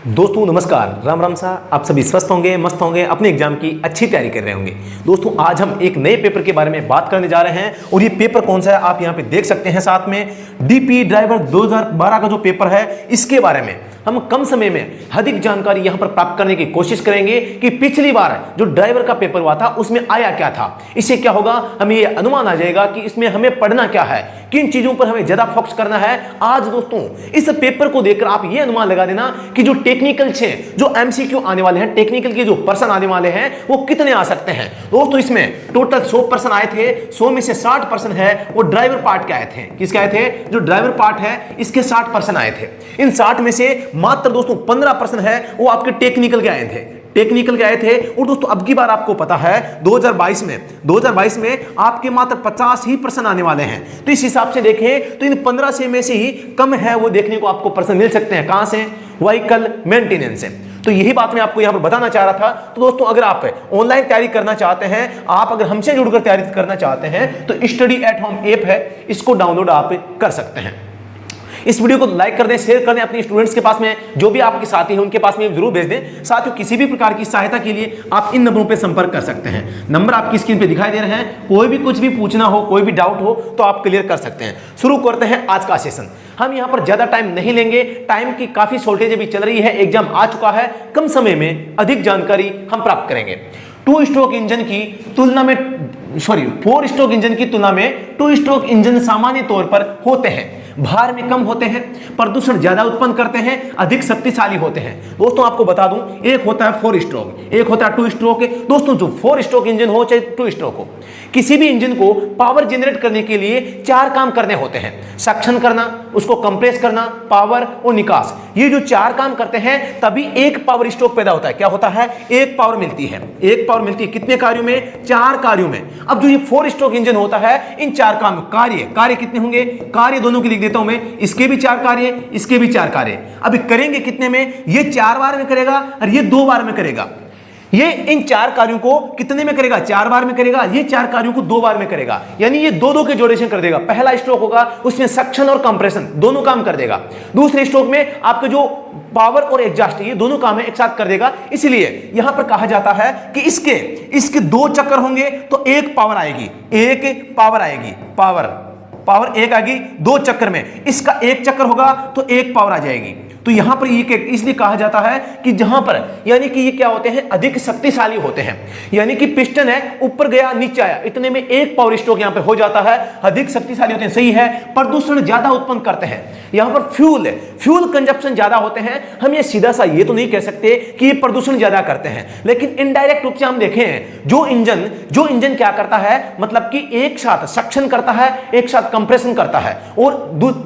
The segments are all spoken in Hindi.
दोस्तों नमस्कार, राम राम सा। आप सभी स्वस्थ होंगे, मस्त होंगे, अपने एग्जाम की अच्छी तैयारी कर रहे होंगे। दोस्तों आज हम एक नए पेपर के बारे में बात करने जा रहे हैं और ये पेपर कौन सा है आप यहाँ पे देख सकते हैं। साथ में डीपी ड्राइवर 2012 का जो पेपर है इसके बारे में हम कम समय में अधिक जानकारी यहाँ पर प्राप्त करने की कोशिश करेंगे कि पिछली बार जो ड्राइवर का पेपर हुआ था उसमें आया क्या था। इससे क्या होगा, हमें ये अनुमान आ जाएगा कि इसमें हमें पढ़ना क्या है, किन चीजों पर हमें ज्यादा फोकस करना है। आज दोस्तों इस पेपर को देखकर आप ये अनुमान लगा देना कि जो टेक्निकल से जो एमसीक्यू आने वाले हैं, टेक्निकल के जो पर्सन आने वाले हैं वो कितने आ सकते हैं। दोस्तों इसमें टोटल 100 पर्सन आए थे, 100 में से 60 पर्सन है वो ड्राइवर पार्ट के आए थे। किसके आए थे? जो ड्राइवर पार्ट है इसके 60 पर्सन आए थे। इन 60 में से मात्र दोस्तों 15 पर्सन है वो आपके टेक्निकल के आए थे, टेक्निकल के आए थे। और दोस्तों अब की बार आपको पता है 2022 में आपके मात्र 50 ही पर्सन आने वाले हैं। तो इस हिसाब से देखें तो इन 15 से में से ही कम है वो देखने को आपको पर्सन मिल सकते हैं। कहां से? व्हीकल मेंटेनेंस से। तो यही बात मैं आपको यहां पर बताना चाह रहा था। तो दोस्तों अगर आप ऑनलाइन तैयारी करना चाहते हैं, आप अगर हमसे जुड़कर तैयारी करना चाहते हैं तो स्टडी एट होम ऐप है, इसको डाउनलोड आप कर सकते हैं। इस वीडियो को लाइक कर दें, शेयर कर दें, अपने स्टूडेंट्स के पास में, जो भी आपके साथी हैं उनके पास में जरूर भेज दें। साथियों किसी भी प्रकार की सहायता के लिए आप इन नंबरों पर संपर्क कर सकते हैं। नंबर आपकी स्क्रीन पे दिखाई दे रहे हैं। कोई भी कुछ भी पूछना हो, कोई भी डाउट हो तो आप क्लियर कर सकते हैं। शुरू करते हैं आज का सेशन। हम यहाँ पर ज्यादा टाइम नहीं लेंगे, टाइम की काफी शॉर्टेज अभी चल रही है, एग्जाम आ चुका है। कम समय में अधिक जानकारी हम प्राप्त करेंगे। 4 स्ट्रोक इंजन की तुलना में 2 स्ट्रोक इंजन सामान्य तौर पर होते हैं, भार में कम होते हैं, प्रदूषण ज्यादा उत्पन्न करते हैं, अधिक शक्तिशाली होते हैं। दोस्तों आपको बता दूं, एक होता है 4 स्ट्रोक, एक होता है 2 स्ट्रोक। दोस्तों जो 4 स्ट्रोक इंजन हो चाहे 2 स्ट्रोक हो, किसी भी इंजन को पावर जनरेट करने के लिए 4 काम करने होते हैं। सक्शन करना, उसको कंप्रेस करना, पावर और निकास। ये जो 4 काम करते हैं तभी एक पावर स्ट्रोक पैदा होता है। क्या होता है? एक पावर मिलती है। एक पावर मिलती है कितने कार्यों में? 4 कार्यों में। अब जो ये 4 स्ट्रोक इंजन होता है, इन 4 काम कार्य कितने होंगे? कार्य दोनों के लिख देता हूं मैं, इसके भी 4 कार्य, इसके भी 4 कार्य। अभी करेंगे कितने में? ये 4 बार में करेगा और ये 2 बार में करेगा। ये इन 4 कार्यों को कितने में करेगा? 4 बार में करेगा। ये 4 कार्यों को 2 बार में करेगा, यानी ये 2-2 के जोड़ेशन कर देगा। पहला स्ट्रोक होगा उसमें सक्शन और कंप्रेशन दोनों काम कर देगा। दूसरे स्ट्रोक में आपके जो पावर और एग्जॉस्ट ये दोनों काम है एक साथ कर देगा। इसलिए यहां पर कहा जाता है कि इसके 2 चक्कर होंगे तो एक पावर आएगी, पावर एक आएगी 2 चक्कर में। इसका 1 चक्कर होगा तो 1 पावर आ जाएगी। तो यहां पर ये इसलिए कहा जाता है कि जहां पर यानी कि ये क्या होते हैं? अधिक शक्तिशाली होते हैं। यानी कि पिस्टन है, ऊपर गया नीचे आया, इतने में 1 पावर स्ट्रोक यहां पे हो जाता है। अधिक शक्तिशाली होते हैं, सही है। प्रदूषण ज्यादा उत्पन्न करते हैं। यहां पर फ्यूल कंजप्शन ज्यादा होते हैं। हम ये सीधा सा ये तो नहीं कह सकते कि ये प्रदूषण ज्यादा करते हैं, लेकिन इनडायरेक्ट रूप से हम देखें जो इंजन क्या करता है, मतलब कि एक साथ सक्शन करता है, एक साथ कंप्रेशन करता है, और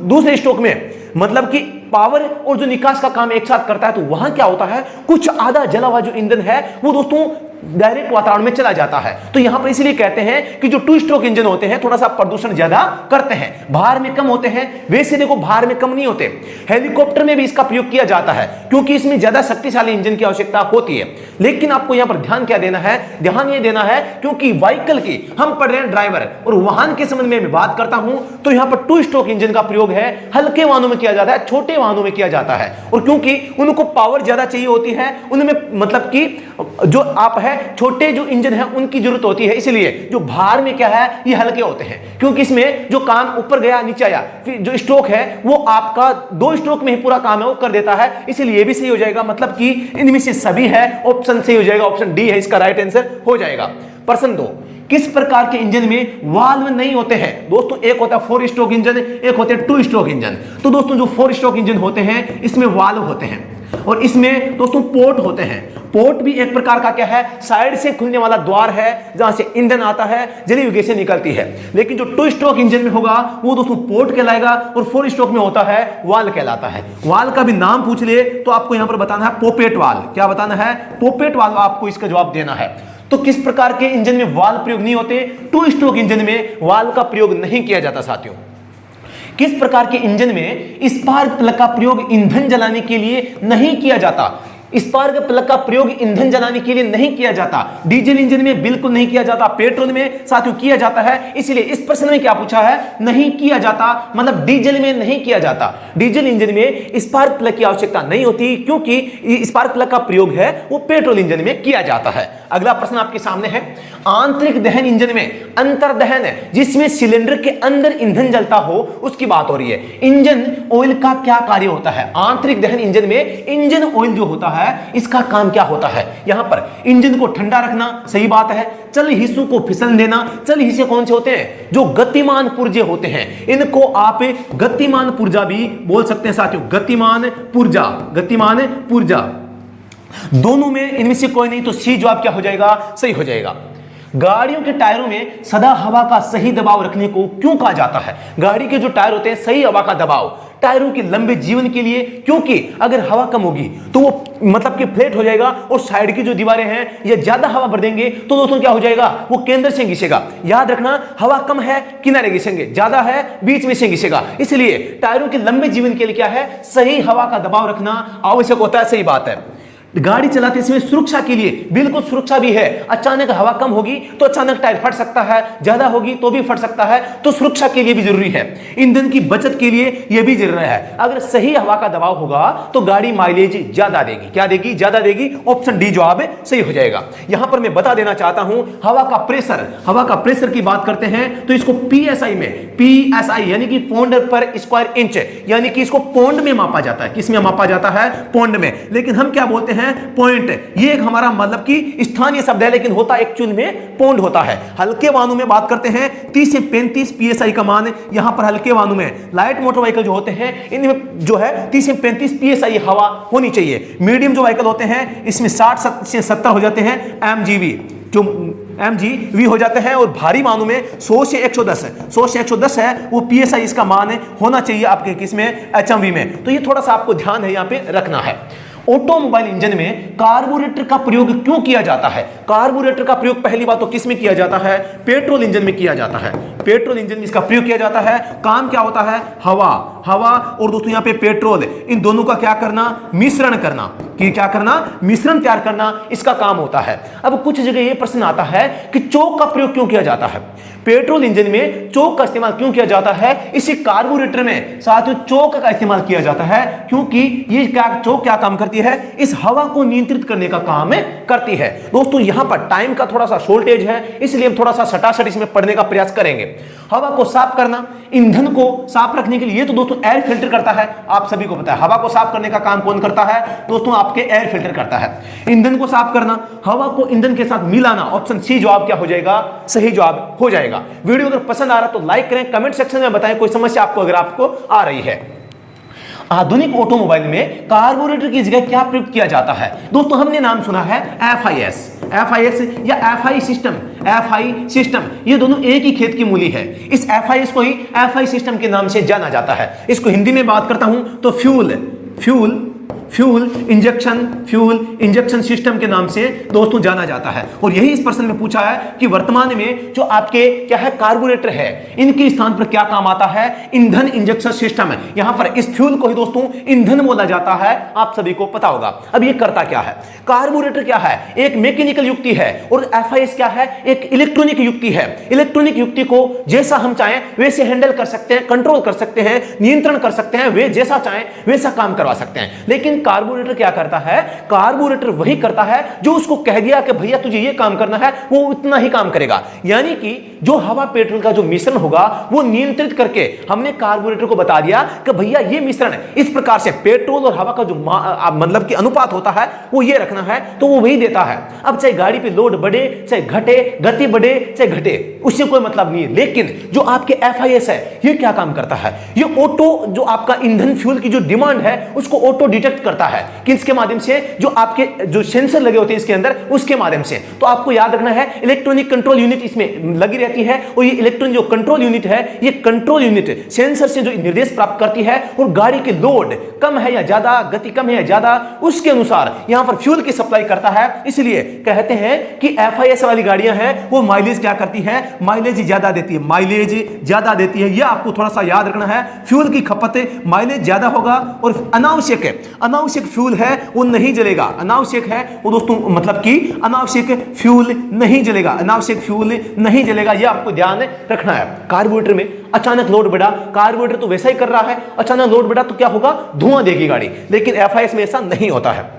दूसरे स्ट्रोक में मतलब कि पावर और जो निकास का काम एक साथ करता है। तो वहां क्या होता है? कुछ आधा जला हुआ जो ईंधन है वो दोस्तों डायरेक्ट वातावरण में चला जाता है। तो यहां पर इसलिए कहते हैं कि जो 2 स्ट्रोक इंजन होते हैं थोड़ा सा प्रदूषण ज्यादा करते हैं, भार में कम होते हैं। वैसे देखो भार में कम नहीं होते, हेलीकॉप्टर में भी इसका प्रयोग किया जाता है क्योंकि इसमें ज्यादा शक्तिशाली इंजन की आवश्यकता होती है। लेकिन आपको यहां पर ध्यान क्या देना है? ध्यान ये देना है क्योंकि व्हीकल की हम पढ़ रहे हैं ड्राइवर और वाहन के संबंध में मैं बात करता हूं तो यहां पर 2 स्ट्रोक इंजन का प्रयोग है हल्के वाहनों में किया जाता है, छोटे वाहनों में किया जाता है। और क्योंकि उनको पावर ज्यादा चाहिए होती है, उनमें मतलब कि जो आप है छोटे जो इंजन है उनकी जरूरत होती है, इसलिए जो भार में क्या है ये हल्के होते हैं। क्योंकि इसमें जो काम ऊपर गया नीचे आया, फिर जो स्ट्रोक है वो आपका 2 स्ट्रोक में ही पूरा काम है वो कर देता है। इसलिए ये भी सही हो जाएगा, मतलब कि इनमें से सभी है, ऑप्शन सही हो जाएगा, ऑप्शन डी है इसका राइट आंसर हो जाएगा। प्रश्न 2, किस प्रकार के इंजन में वाल्व नहीं होते हैं? दोस्तों एक होता है 4 स्ट्रोक इंजन, एक होते हैं 2 स्ट्रोक इंजन। तो दोस्तों जो 4 स्ट्रोक इंजन होते हैं इसमें वाल्व होते हैं और इसमें दोस्तों पोर्ट होते हैं। पोर्ट भी एक प्रकार का क्या है? साइड से खुलने वाला द्वार है जहां से ईंधन आता है, जलीय गैसें निकलती है। लेकिन जो 2 स्ट्रोक इंजन में होगा वो दोस्तों पोर्ट कहलाएगा और 4 स्ट्रोक में होता है वाल्व कहलाता है। वाल्व का भी नाम पूछ लिए तो आपको यहां पर बताना है पोपेट वाल्व। क्या बताना है? पोपेट वाल्व आपको इसका जवाब देना है। तो किस प्रकार के इंजन में वाल्व प्रयोग नहीं होते? 2 स्ट्रोक इंजन में वाल्व का प्रयोग नहीं किया जाता। साथियों किस प्रकार के इंजन में स्पार्क प्लग का प्रयोग ईंधन जलाने के लिए नहीं किया जाता? स्पार्क प्लग का प्रयोग ईंधन जलाने के लिए नहीं किया जाता, डीजल इंजन में बिल्कुल नहीं किया जाता, पेट्रोल में साथियों किया जाता है। इसलिए इस प्रश्न में क्या पूछा है, नहीं किया जाता, मतलब डीजल में नहीं किया जाता। डीजल इंजन में स्पार्क प्लग की आवश्यकता नहीं होती, क्योंकि स्पार्क प्लग का प्रयोग है वो पेट्रोल इंजन में किया जाता है। अगला प्रश्न आपके सामने है, आंतरिक दहन इंजन में अंतर्दहन जिसमें सिलेंडर के अंदर ईंधन जलता हो उसकी बात हो रही है। इंजन ऑयल का क्या कार्य होता है? आंतरिक दहन इंजन में इंजन ऑयल जो होता है इसका काम क्या होता है? यहां पर इंजन को ठंडा रखना, सही बात है। चल हिस्सों को फिसल देना। चल हिस्से कौन से होते हैं? जो गतिमान पुर्जे होते हैं, इनको आप गतिमान पुर्जा भी बोल सकते हैं साथियों, गतिमान पुर्जा, गतिमान पुर्जा। दोनों में इनमें से कोई नहीं तो सी जवाब क्या हो जाएगा? सही हो जाएगा। गाड़ियों के टायरों में सदा हवा का सही दबाव रखने को क्यों कहा जाता है? गाड़ी के जो टायर होते हैं, सही हवा का दबाव टायरों के लंबे जीवन के लिए, क्योंकि अगर हवा कम होगी तो वो मतलब कि फ्लैट हो जाएगा और साइड की जो दीवारें हैं ये ज्यादा हवा भर देंगे तो दोस्तों क्या हो जाएगा, वो केंद्र से घिसेगा। याद रखना, हवा कम है किनारे घिसेंगे, ज्यादा है बीच में से घिसेगा। इसलिए टायरों के लंबे जीवन के लिए क्या है, सही हवा का दबाव रखना आवश्यक होता है। सही बात है। गाड़ी चलाते समय सुरक्षा के लिए बिल्कुल सुरक्षा भी है। अचानक हवा कम होगी तो अचानक टायर फट सकता है, ज्यादा होगी तो भी फट सकता है, तो सुरक्षा के लिए भी जरूरी है। ईंधन की बचत के लिए यह भी जरूरी है। अगर सही हवा का दबाव होगा तो गाड़ी माइलेज ज्यादा देगी। क्या देगी? ज्यादा देगी। ऑप्शन डी जवाब सही हो जाएगा। यहां पर मैं बता देना चाहता हूं, हवा का प्रेशर, हवा का प्रेशर की बात करते हैं तो इसको पीएसआई में, पीएसआई यानी कि पौंड पर स्क्वायर इंच, यानी कि इसको पौंड में मापा जाता है। किसमें मापा जाता है? पौंड में। लेकिन हम क्या बोलते हैं? पॉइंट। ये एक हमारा मतलब कि स्थानीय शब्द है, लेकिन होता एक्चुअल में पौंड होता है। हल्के वाहनों में बात करते हैं 30 से 35 पीएसआई का मान यहां पर हल्के वाहनों में, लाइट मोटर व्हीकल जो होते हैं इनमें जो है 30 से 35 पीएसआई हवा होनी चाहिए। मीडियम जो व्हीकल होते हैं इसमें 60 से 70 हो जाते हैं एमजीवी, जो एमजीवी हो जाते हैं। और भारी वाहनों में 100 से 110 है, 100 से 110 है वो पीएसआई इसका मान होना चाहिए आपके किसमें? एचएमवी में। तो ये थोड़ा सा आपको ध्यान है यहां पे रखना है। ऑटोमोबाइल इंजन में कार्बोरेटर का प्रयोग क्यों किया जाता है? कार्बोरेटर का प्रयोग पहली बात तो किस में किया जाता है? पेट्रोल इंजन में किया जाता है। पेट्रोल इंजन में इसका प्रयोग किया जाता है। काम क्या होता है? हवा, हवा और दोस्तों यहां पे पेट्रोल, इन दोनों का क्या करना? मिश्रण करना। कि क्या करना? मिश्रण तैयार करना इसका काम होता है। अब कुछ जगह यह प्रश्न आता है कि चोक का प्रयोग क्यों किया जाता है? पेट्रोल इंजन में चोक का इस्तेमाल क्यों किया जाता है? इसी कार्बोरेटर में साथियों चोक का इस्तेमाल किया जाता है, क्योंकि ये क्या चोक क्या काम करती है? इस हवा को नियंत्रित करने का काम करती है। दोस्तों यहां पर टाइम का थोड़ा सा शॉर्टेज है, इसलिए हम थोड़ा सा सटासट इसमें पढ़ने का प्रयास करेंगे। हवा को साफ करना, ईंधन को साफ रखने के लिए तो दोस्तों एयर फिल्टर करता है। आप सभी को पता है हवा को साफ करने का काम कौन करता है? दोस्तों आपके एयर फिल्टर करता है। ईंधन को साफ करना, हवा को ईंधन के साथ मिलाना, ऑप्शन सी जवाब क्या हो जाएगा? सही जवाब हो जाएगा। वीडियो अगर पसंद आ रहा तो लाइक करें, कमेंट सेक्शन में बताएं कोई समस्या आपको अगर आपको आ रही है। आधुनिक ऑटोमोबाइल में कार्बोरेटर की जगह क्या प्रयुक्त किया जाता है? दोस्तों हमने नाम सुना है एफआईएस, एफआईएस या एफआई सिस्टम, एफआई सिस्टम, ये दोनों एक ही खेत की मूली है। इस एफआईएस को ही एफआई सिस्टम के नाम से जाना जाता है। इसको हिंदी में बात करता हूं तो फ्यूल इंजेक्शन सिस्टम के नाम से दोस्तों जाना जाता है। और यही इस प्रश्न में पूछा है कि वर्तमान में जो आपके क्या है कार्बोरेटर है, इनके स्थान पर क्या काम आता है? ईंधन इंजेक्शन सिस्टम है। यहां पर इस फ्यूल को ही दोस्तों ईंधन बोला जाता है, आप सभी को पता होगा। अब ये करता क्या है? कार्बोरेटर क्या है? एक मैकेनिकल युक्ति है और एफआईएस क्या है? एक इलेक्ट्रॉनिक युक्ति है। इलेक्ट्रॉनिक युक्ति को जैसा हम चाहें वैसे हैंडल कर सकते हैं, कंट्रोल कर सकते हैं, नियंत्रण कर सकते हैं, वे जैसा चाहें वैसा काम करवा सकते हैं। लेकिन कार्बोरेटर क्या करता है? कार्बोरेटर वही करता है जो उसको कह दिया कि भैया तुझे ये काम करना है, वो उतना ही काम करेगा। यानी कि जो हवा पेट्रोल का जो मिश्रण होगा वो नियंत्रित करके हमने कार्बोरेटर को बता दिया कि भैया ये मिश्रण इस प्रकार से पेट्रोल और हवा का जो मतलब कि अनुपात होता है वो ये रखना है, तो वो वही देता है। अब चाहे गाड़ी पे लोड बढ़े चाहे घटे, गति बढ़े चाहे घटे, उससे कोई मतलब नहीं है। लेकिन जो आपके एफआईएस है ये क्या काम करता है? ये ऑटो जो आपका ईंधन फ्यूल की जो डिमांड है उसको ऑटो डिटेक्ट करता है। किसके माध्यम से? जो आपके जो सेंसर लगे होते हैं इसके अंदर, उसके माध्यम से। तो आपको याद रखना है इलेक्ट्रॉनिक कंट्रोल यूनिट इसमें लगी रहती है और ये इलेक्ट्रॉनिक जो कंट्रोल यूनिट है, ये कंट्रोल यूनिट सेंसर से जो निर्देश प्राप्त करती है और गाड़ी के लोड कम है या ज्यादा, गति कम है या ज्यादा, उसके अनुसार यहां पर फ्यूल की सप्लाई करता है। इसलिए कहते हैं कि एफआईएस वाली गाड़ियां हैं वो माइलेज क्या करती है? माइलेज ज्यादा देती है, माइलेज ज्यादा देती है। यह आपको थोड़ा सा याद रखना है। फ्यूल की खपत माइलेज ज्यादा होगा और अनावश्यक अनावश्यक फ्यूल है वो नहीं जलेगा, अनावश्यक है वो दोस्तों मतलब कि अनावश्यक फ्यूल नहीं जलेगा, अनावश्यक फ्यूल नहीं जलेगा, ये आपको ध्यान रखना है। कार्बोरेटर में अचानक लोड बढ़ा, कार्बोरेटर तो वैसा ही कर रहा है, अचानक लोड बढ़ा तो क्या होगा, धुआं देगी गाड़ी, लेकिन एफआईएस में ऐसा नहीं होता है।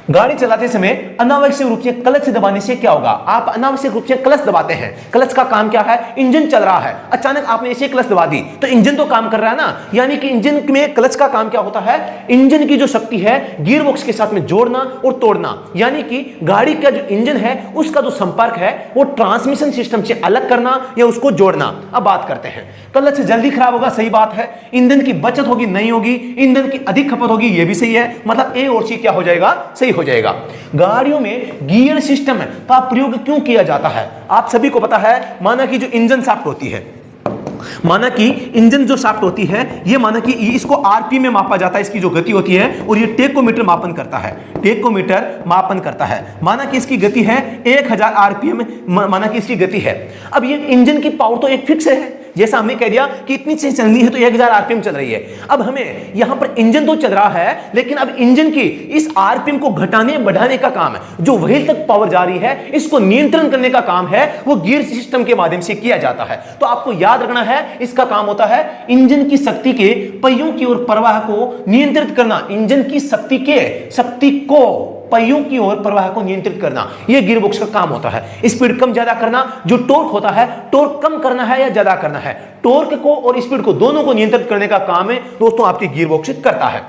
गाड़ी चलाते समय अनावश्यक रूप से क्लच दबाने से क्या होगा, आप अनावश्यक रूप से क्लच दबाते हैं, क्लच का काम क्या है, इंजन चल रहा है, अचानक आपने ऐसे क्लच दबा दी तो इंजन तो काम कर रहा है ना, यानी कि इंजन में क्लच का काम क्या होता है, इंजन की जो शक्ति है गियर बॉक्स के साथ में जोड़ना और तोड़ना, यानी कि गाड़ी का जो इंजन है उसका जो संपर्क है वो ट्रांसमिशन सिस्टम से अलग करना या उसको जोड़ना। अब बात करते हैं, क्लच जल्दी खराब होगा, सही बात है, ईंधन की बचत होगी, नहीं होगी, ईंधन की अधिक खपत होगी, ये भी सही है, मतलब ए और सी क्या हो जाएगा, सही हो जाएगा। गाड़ियों में गियर सिस्टम का प्रयोग क्यों किया जाता है, आप सभी को पता है, माना कि जो इंजन शाफ्ट होती है, माना कि इंजन जो शाफ्ट होती है, ये माना कि इसको आरपीएम में मापा जाता है, इसकी जो गति होती है, और ये टेकोमीटर मापन करता है, टेकोमीटर मापन करता है, माना कि इसकी गति है 1000 आरपीएम, माना कि इसकी गति है। अब ये इंजन की पावर तो एक फिक्स है, जैसा हमने कह दिया कि इतनी चीज चलनी है तो 1000 आरपीएम चल रही है। अब हमें यहां पर इंजन तो चल रहा है, लेकिन अब इंजन की इस आरपीएम को घटाने बढ़ाने का काम है, जो व्हील तक पावर जा रही है इसको नियंत्रण करने का काम है, वो गियर सिस्टम के माध्यम से किया जाता है। तो आपको याद रखना है, इसका काम होता है इंजन की शक्ति के पहियों की ओर प्रवाह को नियंत्रित करना, इंजन की शक्ति को पहियों की ओर प्रवाह को नियंत्रित करना, यह गियर बॉक्स का काम होता है। स्पीड कम ज्यादा करना, जो टॉर्क होता है, टॉर्क कम करना है या ज्यादा करना है, टॉर्क को और स्पीड को दोनों को नियंत्रित करने का काम है दोस्तों आपकी गियर बॉक्स करता है।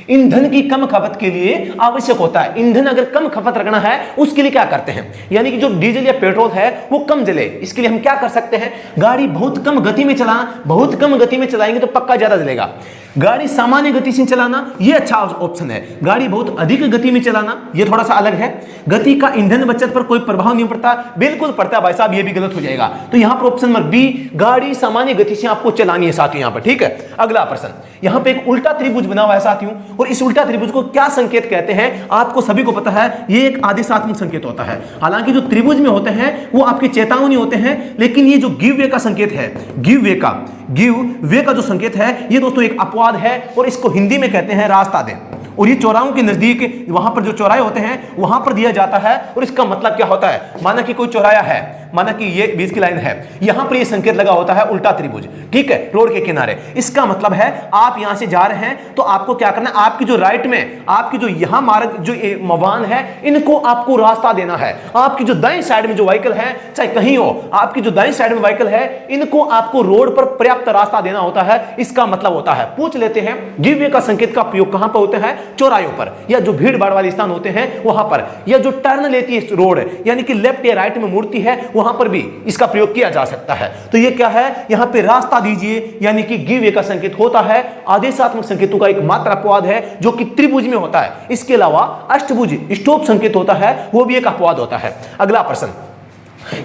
ईंधन की कम खपत के लिए आवश्यक होता है, ईंधन अगर कम खपत रखना है उसके लिए क्या करते हैं, यानी कि जो डीजल या पेट्रोल है वो कम जले, इसके लिए हम क्या कर सकते हैं, गाड़ी बहुत कम गति में चलाना, बहुत कम गति में चलाएंगे तो पक्का ज्यादा जलेगा। गाड़ी सामान्य गति से चलाना ये अच्छा ऑप्शन है, गाड़ी बहुत अधिक गति में चलाना ये थोड़ा सा अलग है। गति का ईंधन बचत पर कोई प्रभाव नहीं पड़ता, बिल्कुल पड़ता है भाई साहब, ये भी गलत हो जाएगा। तो यहां पर ऑप्शन नंबर बी, गाड़ी सामान्य गति से आपको चलानी है साथियों यहां पर, ठीक है। अगला प्रश्न, यहां पे एक उल्टा त्रिभुज बना हुआ है साथियों, और इस उल्टा त्रिभुज को क्या संकेत कहते हैं, आपको सभी को पता है, ये एक आदेशात्मक संकेत होता है। हालांकि जो त्रिभुज में होते हैं वो आपके चेतावनी होते हैं, लेकिन ये जो गिव वे का संकेत है, गिव वे का जो संकेत है ये दोस्तों एक अपवाद है, और इसको हिंदी में कहते हैं रास्ता दे, और ये चौराहों के नजदीक वहां पर जो चौराहे होते हैं वहां पर दिया जाता है। और इसका मतलब क्या होता है, माना कि कोई चौराया है, माना कि ये बीच की लाइन है, यहां पर ये संकेत लगा होता है उल्टा त्रिभुज, ठीक है, रोड के किनारे। इसका मतलब है आप यहां से जा रहे हैं तो आपको क्या करना है, आपकी जो राइट में, आपकी जो यहां मार्ग जो वाहन है इनको आपको रास्ता देना है। आपकी जो दाईं साइड में जो व्हीकल है, चाहे कहीं हो, आपकी जो दाईं साइड में व्हीकल है इनको आपको रोड पर पर्याप्त रास्ता देना होता है। इसका मतलब होता है, पूछ लेते हैं गिव वे का संकेत का प्रयोग कहां पर होता है, चौरायों पर, या जो भीड़ भाड़ वाले स्थान होते हैं वहां पर, या जो टर्न लेती है रोड, यानी कि लेफ्ट या राइट में मुड़ती है, वहां पर भी इसका प्रयोग किया जा सकता है। तो ये क्या है, यहां पे रास्ता दीजिए, यानी कि गिव वे का संकेत होता है, आदेशात्मक संकेतों का एक मात्र अपवाद है जो कि त्रिभुज में होता है। इसके अलावा अष्टभुज स्टॉप संकेत होता है, वो भी एक अपवाद होता है। अगला प्रश्न,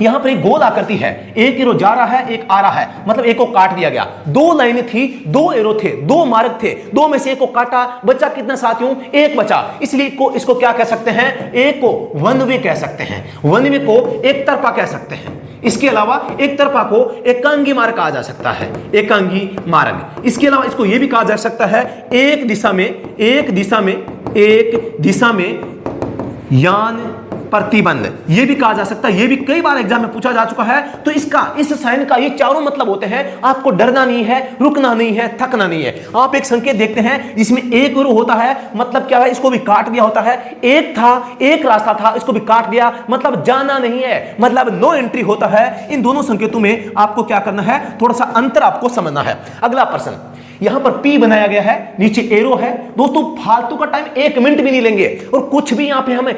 यहां पर एक गोल आकृति है, एक एरो जा रहा है, एक आ रहा है, मतलब एक को काट दिया गया, दो लाइनें थी, दो एरो थे, दो मार्ग थे, दो में से एक को काटा, बचा कितना साथियों, एक बचा, इसलिए इसको क्या कह सकते हैं, एक को वन वे कह सकते हैं, वन वे को एक तरफा कह सकते हैं। इसके अलावा एक तरफा को एकांगी मार्ग कहा जा सकता है, एकांगी मार्ग। इसके अलावा इसको यह भी कहा जा सकता है एक दिशा में यान प्रतिबंध, ये भी कहा जा सकता है, ये भी कई बार एग्जाम में पूछा जा चुका है। तो इस साइन का ये चारों मतलब होते हैं, आपको डरना नहीं है, रुकना नहीं है, थकना नहीं है। आप एक संकेत देखते हैं जिसमें एक एरो होता है, मतलब क्या है, इसको भी काट दिया होता है, एक था, एक रास्ता था, इसको भी काट दिया, मतलब जाना नहीं है, मतलब नो एंट्री होता है। इन दोनों संकेतों में आपको क्या करना है, थोड़ा सा अंतर आपको समझना है। अगला प्रश्न, यहां पर P बनाया गया है, नीचे एरो है। दोस्तों फालतू का टाइम 1 मिनट भी नहीं लेंगे, और कुछ भी यहां पे हमें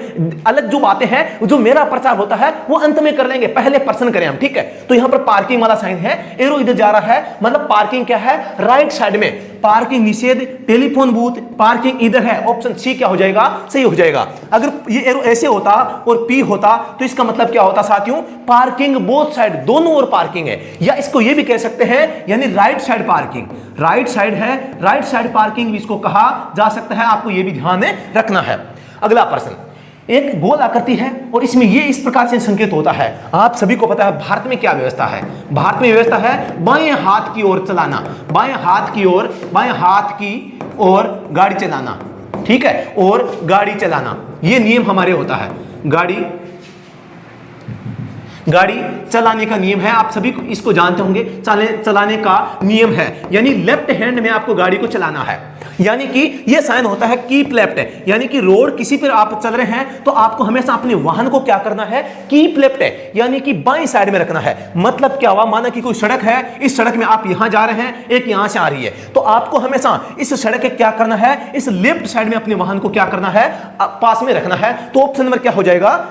अलग जो बातें हैं, जो मेरा प्रचार होता है वो अंत में कर लेंगे, पहले प्रश्न करें हम, ठीक है। तो यहां पर पार्किंग वाला साइन है, एरो इधर जा रहा है, मतलब पार्किंग क्या है, राइट साइड में, पार्किंग निषेध, टेलीफोन बूथ, पार्किंग इधर है, ऑप्शन सी क्या हो जाएगा, सही हो जाएगा। अगर ये एरो ऐसे होता और P होता तो इसका मतलब क्या होता साथियों, पार्किंग बोथ साइड, दोनों ओर पार्किंग है, या इसको ये भी कह सकते हैं, यानी right side parking, right side है, राइट साइड पार्किंग भी इसको कहा जा सकता है, आपको ये भी ध्यान में रखना है। अगला प्रश्न, एक गोल आकृति है और इसमें ये इस प्रकार से संकेत होता है। आप सभी को पता है भारत में क्या व्यवस्था है, भारत में व्यवस्था है बाएं हाथ की ओर चलाना, बाएं हाथ की ओर गाड़ी चलाना, ठीक है, और गाड़ी चलाना, ये नियम हमारे होता है। गाड़ी चलाने का नियम है, आप सभी इसको जानते होंगे, चलाने का नियम है, यानी लेफ्ट हैंड में आपको गाड़ी को चलाना है। यानी कि ये साइन होता है कीप लेफ्ट, यानी कि रोड किसी पर आप चल रहे हैं तो आपको हमेशा अपने वाहन को क्या करना है, कीप लेफ्ट, यानी कि बाईं साइड में रखना है। मतलब क्या हुआ, माना कि कोई सड़क है, इस सड़क में आप यहां जा रहे हैं, एक यहां से आ रही है, तो आपको हमेशा इस सड़क के क्या करना है, इस लेफ्ट साइड में अपने वाहन को क्या करना है, पास में रखना है। तो ऑप्शन नंबर क्या हो जाएगा,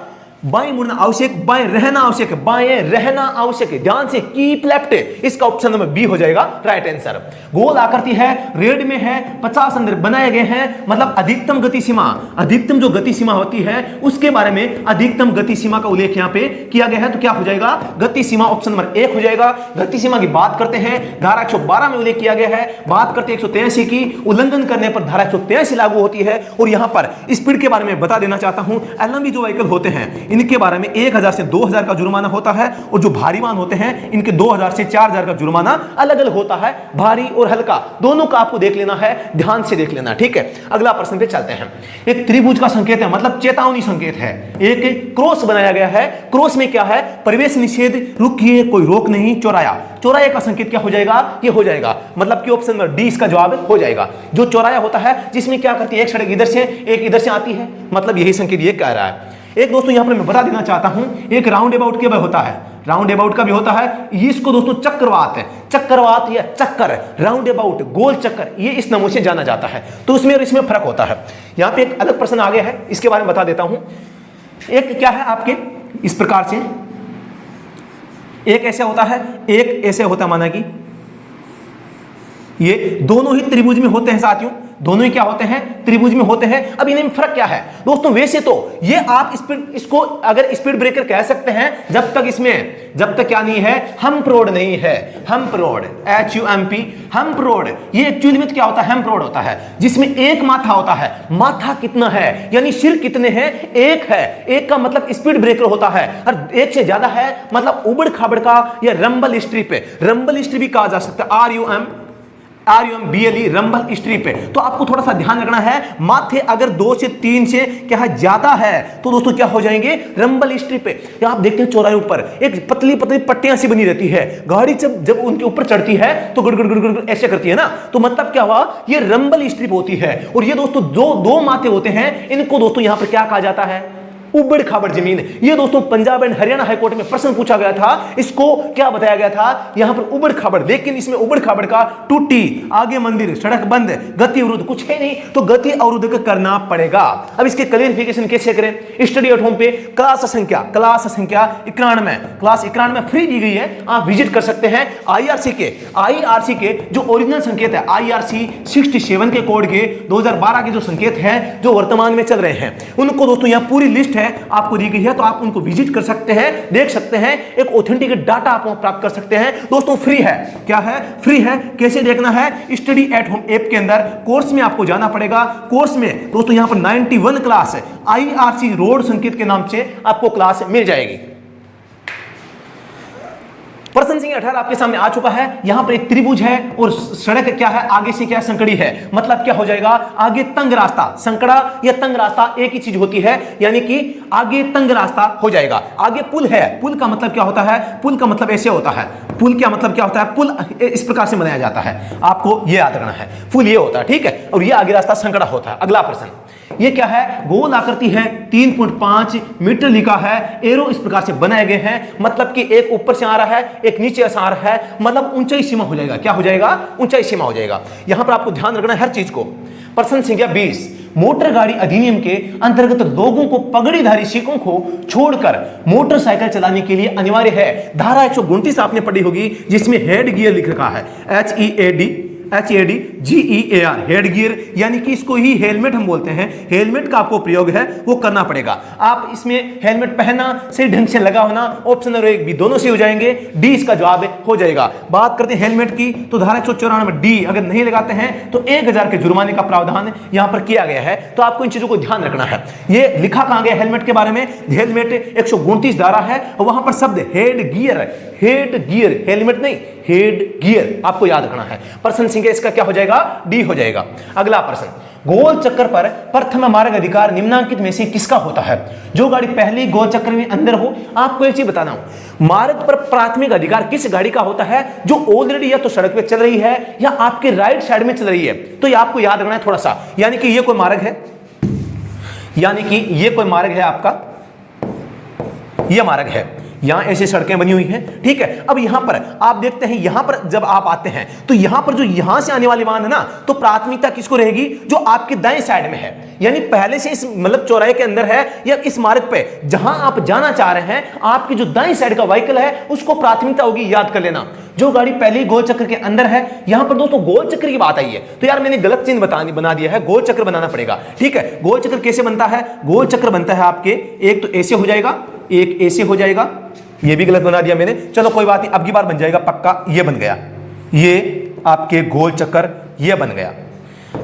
बाएं मुड़ना आवश्यक, बाएं रहना आवश्यक, बाएं रहना आवश्यक, ध्यान से कीप लेफ्ट, इसका ऑप्शन नंबर बी हो जाएगा राइट आंसर। गोल आकृति है, रेड में है, 50 अंदर बनाए गए हैं, मतलब अधिकतम गति सीमा, अधिकतम जो गति सीमा होती है उसके बारे में अधिकतम गति सीमा का उल्लेख यहां पे किया गया है। तो क्या हो जाएगा, गति सीमा ऑप्शन नंबर 1 हो जाएगा। गति सीमा की बात करते हैं, धारा 112 में उल्लेख किया गया है। बात करते हैं 183 की, उल्लंघन करने पर धारा 183 लागू होती है। और यहां पर स्पीड के बारे में बता देना चाहता हूं, एलएमवी जो व्हीकल होते हैं इनके बारे में 1000 से 2000 का जुर्माना होता है, और जो भारी वाहन होते हैं इनके 2000 से 4000 का जुर्माना अलग अलग होता है। भारी और हल्का दोनों का आपको देख लेना है, ध्यान से देख लेना, ठीक है। अगला प्रश्न पे चलते हैं। एक त्रिभुज का संकेत है, मतलब चेतावनी संकेत है। एक क्रॉस बनाया गया है, क्रॉस में क्या है, प्रवेश निषेध, रुकिए, कोई रोक नहीं, चौराया। चौराहे का संकेत क्या हो जाएगा, ये हो जाएगा, मतलब कि ऑप्शन नंबर डी इसका जवाब हो जाएगा। जो चौराया होता है जिसमें क्या करती है, एक सड़क इधर से एक इधर से आती है, मतलब यही संकेत ये कह रहा है। एक दोस्तों यहां पर मैं बता देना चाहता हूं, एक राउंड अबाउट के भी होता है, राउंड अबाउट का भी होता है, इसको दोस्तों चक्रवात है, चक्रवात या चक्कर, राउंड अबाउट, गोल चक्कर, ये इस नामों से जाना जाता है। तो उसमें और इसमें फर्क होता है। यहां पे एक अलग प्रश्न आ गया है, इसके बारे में बता देता हूं। एक क्या है आपके इस प्रकार से, एक ऐसा होता है, एक ऐसे होता है, माना कि ये दोनों ही त्रिभुज में होते हैं साथियों, दोनों ही क्या होते हैं, त्रिभुज में होते हैं। अब इनमें फर्क क्या है दोस्तों, वैसे तो ये आप स्पीड, इसको अगर स्पीड ब्रेकर कह सकते हैं जब तक इसमें, जब तक क्या नहीं है, हम्प रोड नहीं है, hump road, HUMP, hump road, ये एक्चुअली में क्या होता है, हम्प रोड होता है जिसमें एक माथा होता है। माथा कितना है, यानी सिर कितने हैं, एक है, एक का मतलब स्पीड ब्रेकर होता है, और एक से ज्यादा है मतलब उबड़ खाबड़ का या रंबल स्ट्रिप, रंबल स्ट्रिप भी कहा जा सकता है, RUMBLE, रंबल स्ट्रिप है। तो आपको थोड़ा सा ध्यान रखना है, माथे अगर 2 से 3 से क्या है ज्यादा है तो दोस्तों क्या हो जाएंगे, रंबल स्ट्रिप है। आप देखते हैं चौराहे ऊपर एक पतली पतली पट्टियां सी बनी रहती है, गाड़ी जब उनके ऊपर चढ़ती है तो गुड़ गुड़ गुड़ ऐसे करती है ना, तो मतलब क्या हुआ, ये रंबल स्ट्रिप होती है। और ये दोस्तों जो दो माथे होते हैं इनको दोस्तों यहां पर क्या कहा जाता है, उबड़ खाबड़ जमीन। ये दोस्तों पंजाब एंड हरियाणा हाईकोर्ट में प्रश्न पूछा गया था, इसको क्या बताया गया था, यहां पर उबड़ खाबड़, लेकिन इसमें उबड़ खाबड़ का टूटी, आगे मंदिर, सड़क बंद, गति अवरुद्ध कुछ है नहीं, तो गति अवरुद्ध करना पड़ेगा। अब इसके क्लियरिफिकेशन कैसे करें, स्टडी एट होम पे क्लास संख्या 91, क्लास 91 फ्री दी गई है, आप विजिट कर सकते हैं। IRC के जो ओरिजिनल संकेत है, IRC 67 के कोड के 2012 के जो संकेत हैं जो वर्तमान में चल रहे हैं, उनको दोस्तों यहां पूरी लिस्ट आपको दी गई है, तो आप उनको विजिट कर सकते हैं, देख सकते हैं, एक ऑथेंटिक डाटा आप प्राप्त कर सकते हैं। दोस्तों फ्री है, क्या है, फ्री है। कैसे देखना है, स्टडी एट होम ऐप के अंदर कोर्स में आपको जाना पड़ेगा। कोर्स में दोस्तों यहां पर 91 क्लास IRC रोड संकेत के नाम से आपको क्लास मिल जाएगी। प्रश्न संख्या 18 आपके सामने आ चुका है। यहां पर एक त्रिभुज है और सड़क क्या है, आगे से क्या संकड़ी है, मतलब क्या हो जाएगा, आगे तंग रास्ता, संकड़ा या तंग रास्ता एक ही चीज होती है, यानी कि आगे तंग रास्ता हो जाएगा। आगे पुल है, पुल का मतलब क्या होता है, पुल का मतलब ऐसे होता है, पुल का मतलब क्या होता है, पुल इस प्रकार से बनाया जाता है, आपको यह याद रखना है, पुल ये होता है, ठीक है, और ये आगे रास्ता संकड़ा होता है। अगला प्रश्न, ये क्या है, गोल आकृति है, 3.5 मीटर लिखा है, एरो इस प्रकार से बनाए गए हैं, मतलब कि एक ऊपर से आ रहा है, एक नीचे से आ रहा है, मतलब ऊंचाई सीमा हो जाएगा, क्या हो जाएगा, ऊंचाई सीमा हो जाएगा। यहां पर आपको ध्यान रखना है हर चीज को। प्रश्न संख्या 20, मोटर गाड़ी अधिनियम के अंतर्गत लोगों को पगड़ीधारी सिखों को छोड़कर मोटरसाइकिल चलाने के लिए अनिवार्य है। धारा 129 आपने पढ़ी होगी, जिसमें हेड गियर लिख रखा है, HEAD हेड गियर, यानी कि इसको ही हेलमेट हम बोलते हैं। हेलमेट का आपको प्रयोग है वो करना पड़ेगा। आप इसमें हेलमेट पहनना, सही ढंग से लगा होना, ऑप्शन नंबर 1 भी दोनों से हो जाएंगे, डी इसका जवाब हो जाएगा। बात करते हैं हेलमेट की, तो धारा 194 डी अगर नहीं लगाते हैं तो 1000 के जुर्माने का प्रावधान यहां पर किया गया है। तो आपको इन चीजों को ध्यान रखना है। ये लिखा कहां गया हेलमेट के बारे में, हेलमेट 129 धारा है और वहां पर शब्द हेड गियर, हेलमेट नहीं, हेड गियर आपको याद रखना है। प्रश्न संख्या इसका क्या हो जाएगा, डी हो जाएगा। अगला प्रश्न, गोल चक्कर पर प्रथम मार्ग अधिकार निम्नांकित में से किसका होता है? जो गाड़ी पहले गोल चक्कर में अंदर हो, आपको एक चीज बताना हो, मार्ग पर प्राथमिक अधिकार किस गाड़ी का होता है? जो ऑलरेडी या तो सड़क पे चल रही है या आपके राइट साइड में चल रही है। तो ये आपको याद रखना है थोड़ा सा। यानी कि ये कोई मार्ग है, यानी कि ये कोई मार्ग है आपका, ये मार्ग है, यहां ऐसी सड़कें बनी हुई हैं, ठीक है। अब यहां पर आप देखते हैं, यहां पर जब आप आते हैं तो यहां पर जो यहां से आने वाले वाहन है ना, तो प्राथमिकता किसको रहेगी? जो आपके दाएं साइड में है, यानी पहले से इस मतलब चौराहे के अंदर है या इस मार्ग पे जहां आप जाना चाह रहे हैं, आपकी जो दाएं साइड का व्हीकल है उसको प्राथमिकता होगी। याद कर लेना, जो गाड़ी पहले ही गोल चक्कर के अंदर है। यहां पर दोस्तों गोल चक्कर की बात आई है, तो यार मैंने गलत चिन्ह बना दिया है, गोल चक्कर बनाना पड़ेगा, ठीक है। गोल चक्कर कैसे बनता है? गोल चक्र बनता है आपके, एक तो ऐसे हो जाएगा, एक ऐसे हो जाएगा, ये भी गलत बना दिया मैंने, चलो कोई बात नहीं, अब की बार बन जाएगा पक्का। ये बन गया, ये आपके गोल चक्कर ये बन गया।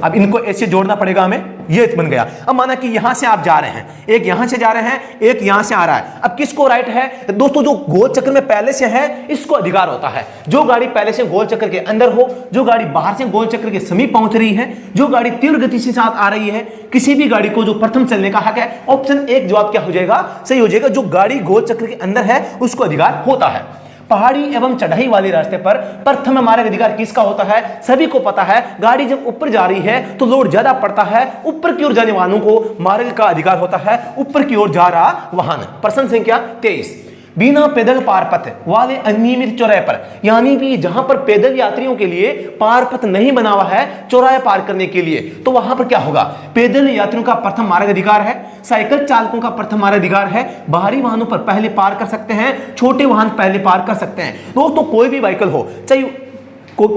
अब इनको ऐसे जोड़ना पड़ेगा हमें, ये बन गया। अब माना कि यहां से आप जा रहे हैं, एक यहां से जा रहे हैं, एक यहां से आ रहा है। अब किसको राइट है? दोस्तों जो गोल चक्कर में पहले से है इसको अधिकार होता है। जो गाड़ी पहले से गोल चक्कर के अंदर हो, जो गाड़ी बाहर से गोल चक्कर के समीप पहुंच रही है, जो गाड़ी तीव्र गति से साथ आ रही है, किसी भी गाड़ी को जो प्रथम चलने का हक है। ऑप्शन एक जवाब क्या हो जाएगा? सही हो जाएगा, जो गाड़ी गोल चक्कर के अंदर है उसको अधिकार होता है। पहाड़ी एवं चढ़ाई वाले रास्ते पर प्रथम मार्ग अधिकार किसका होता है? सभी को पता है, गाड़ी जब ऊपर जा रही है तो लोड ज्यादा पड़ता है, ऊपर की ओर जाने वालों को मार्ग का अधिकार होता है, ऊपर की ओर जा रहा वाहन। प्रश्न संख्या 23, बिना पैदल पारपथ वाले अनियमित चौराहे पर, यानी कि जहां पर पैदल यात्रियों के लिए पारपथ नहीं बना हुआ है चौराहे पार करने के लिए, तो वहां पर क्या होगा? पैदल यात्रियों का प्रथम मार्ग अधिकार है, साइकिल चालकों का प्रथम मार्ग अधिकार है, बाहरी वाहनों पर पहले पार कर सकते हैं, छोटे वाहन पहले पार कर सकते हैं। दोस्तों कोई भी व्हीकल हो, चाहे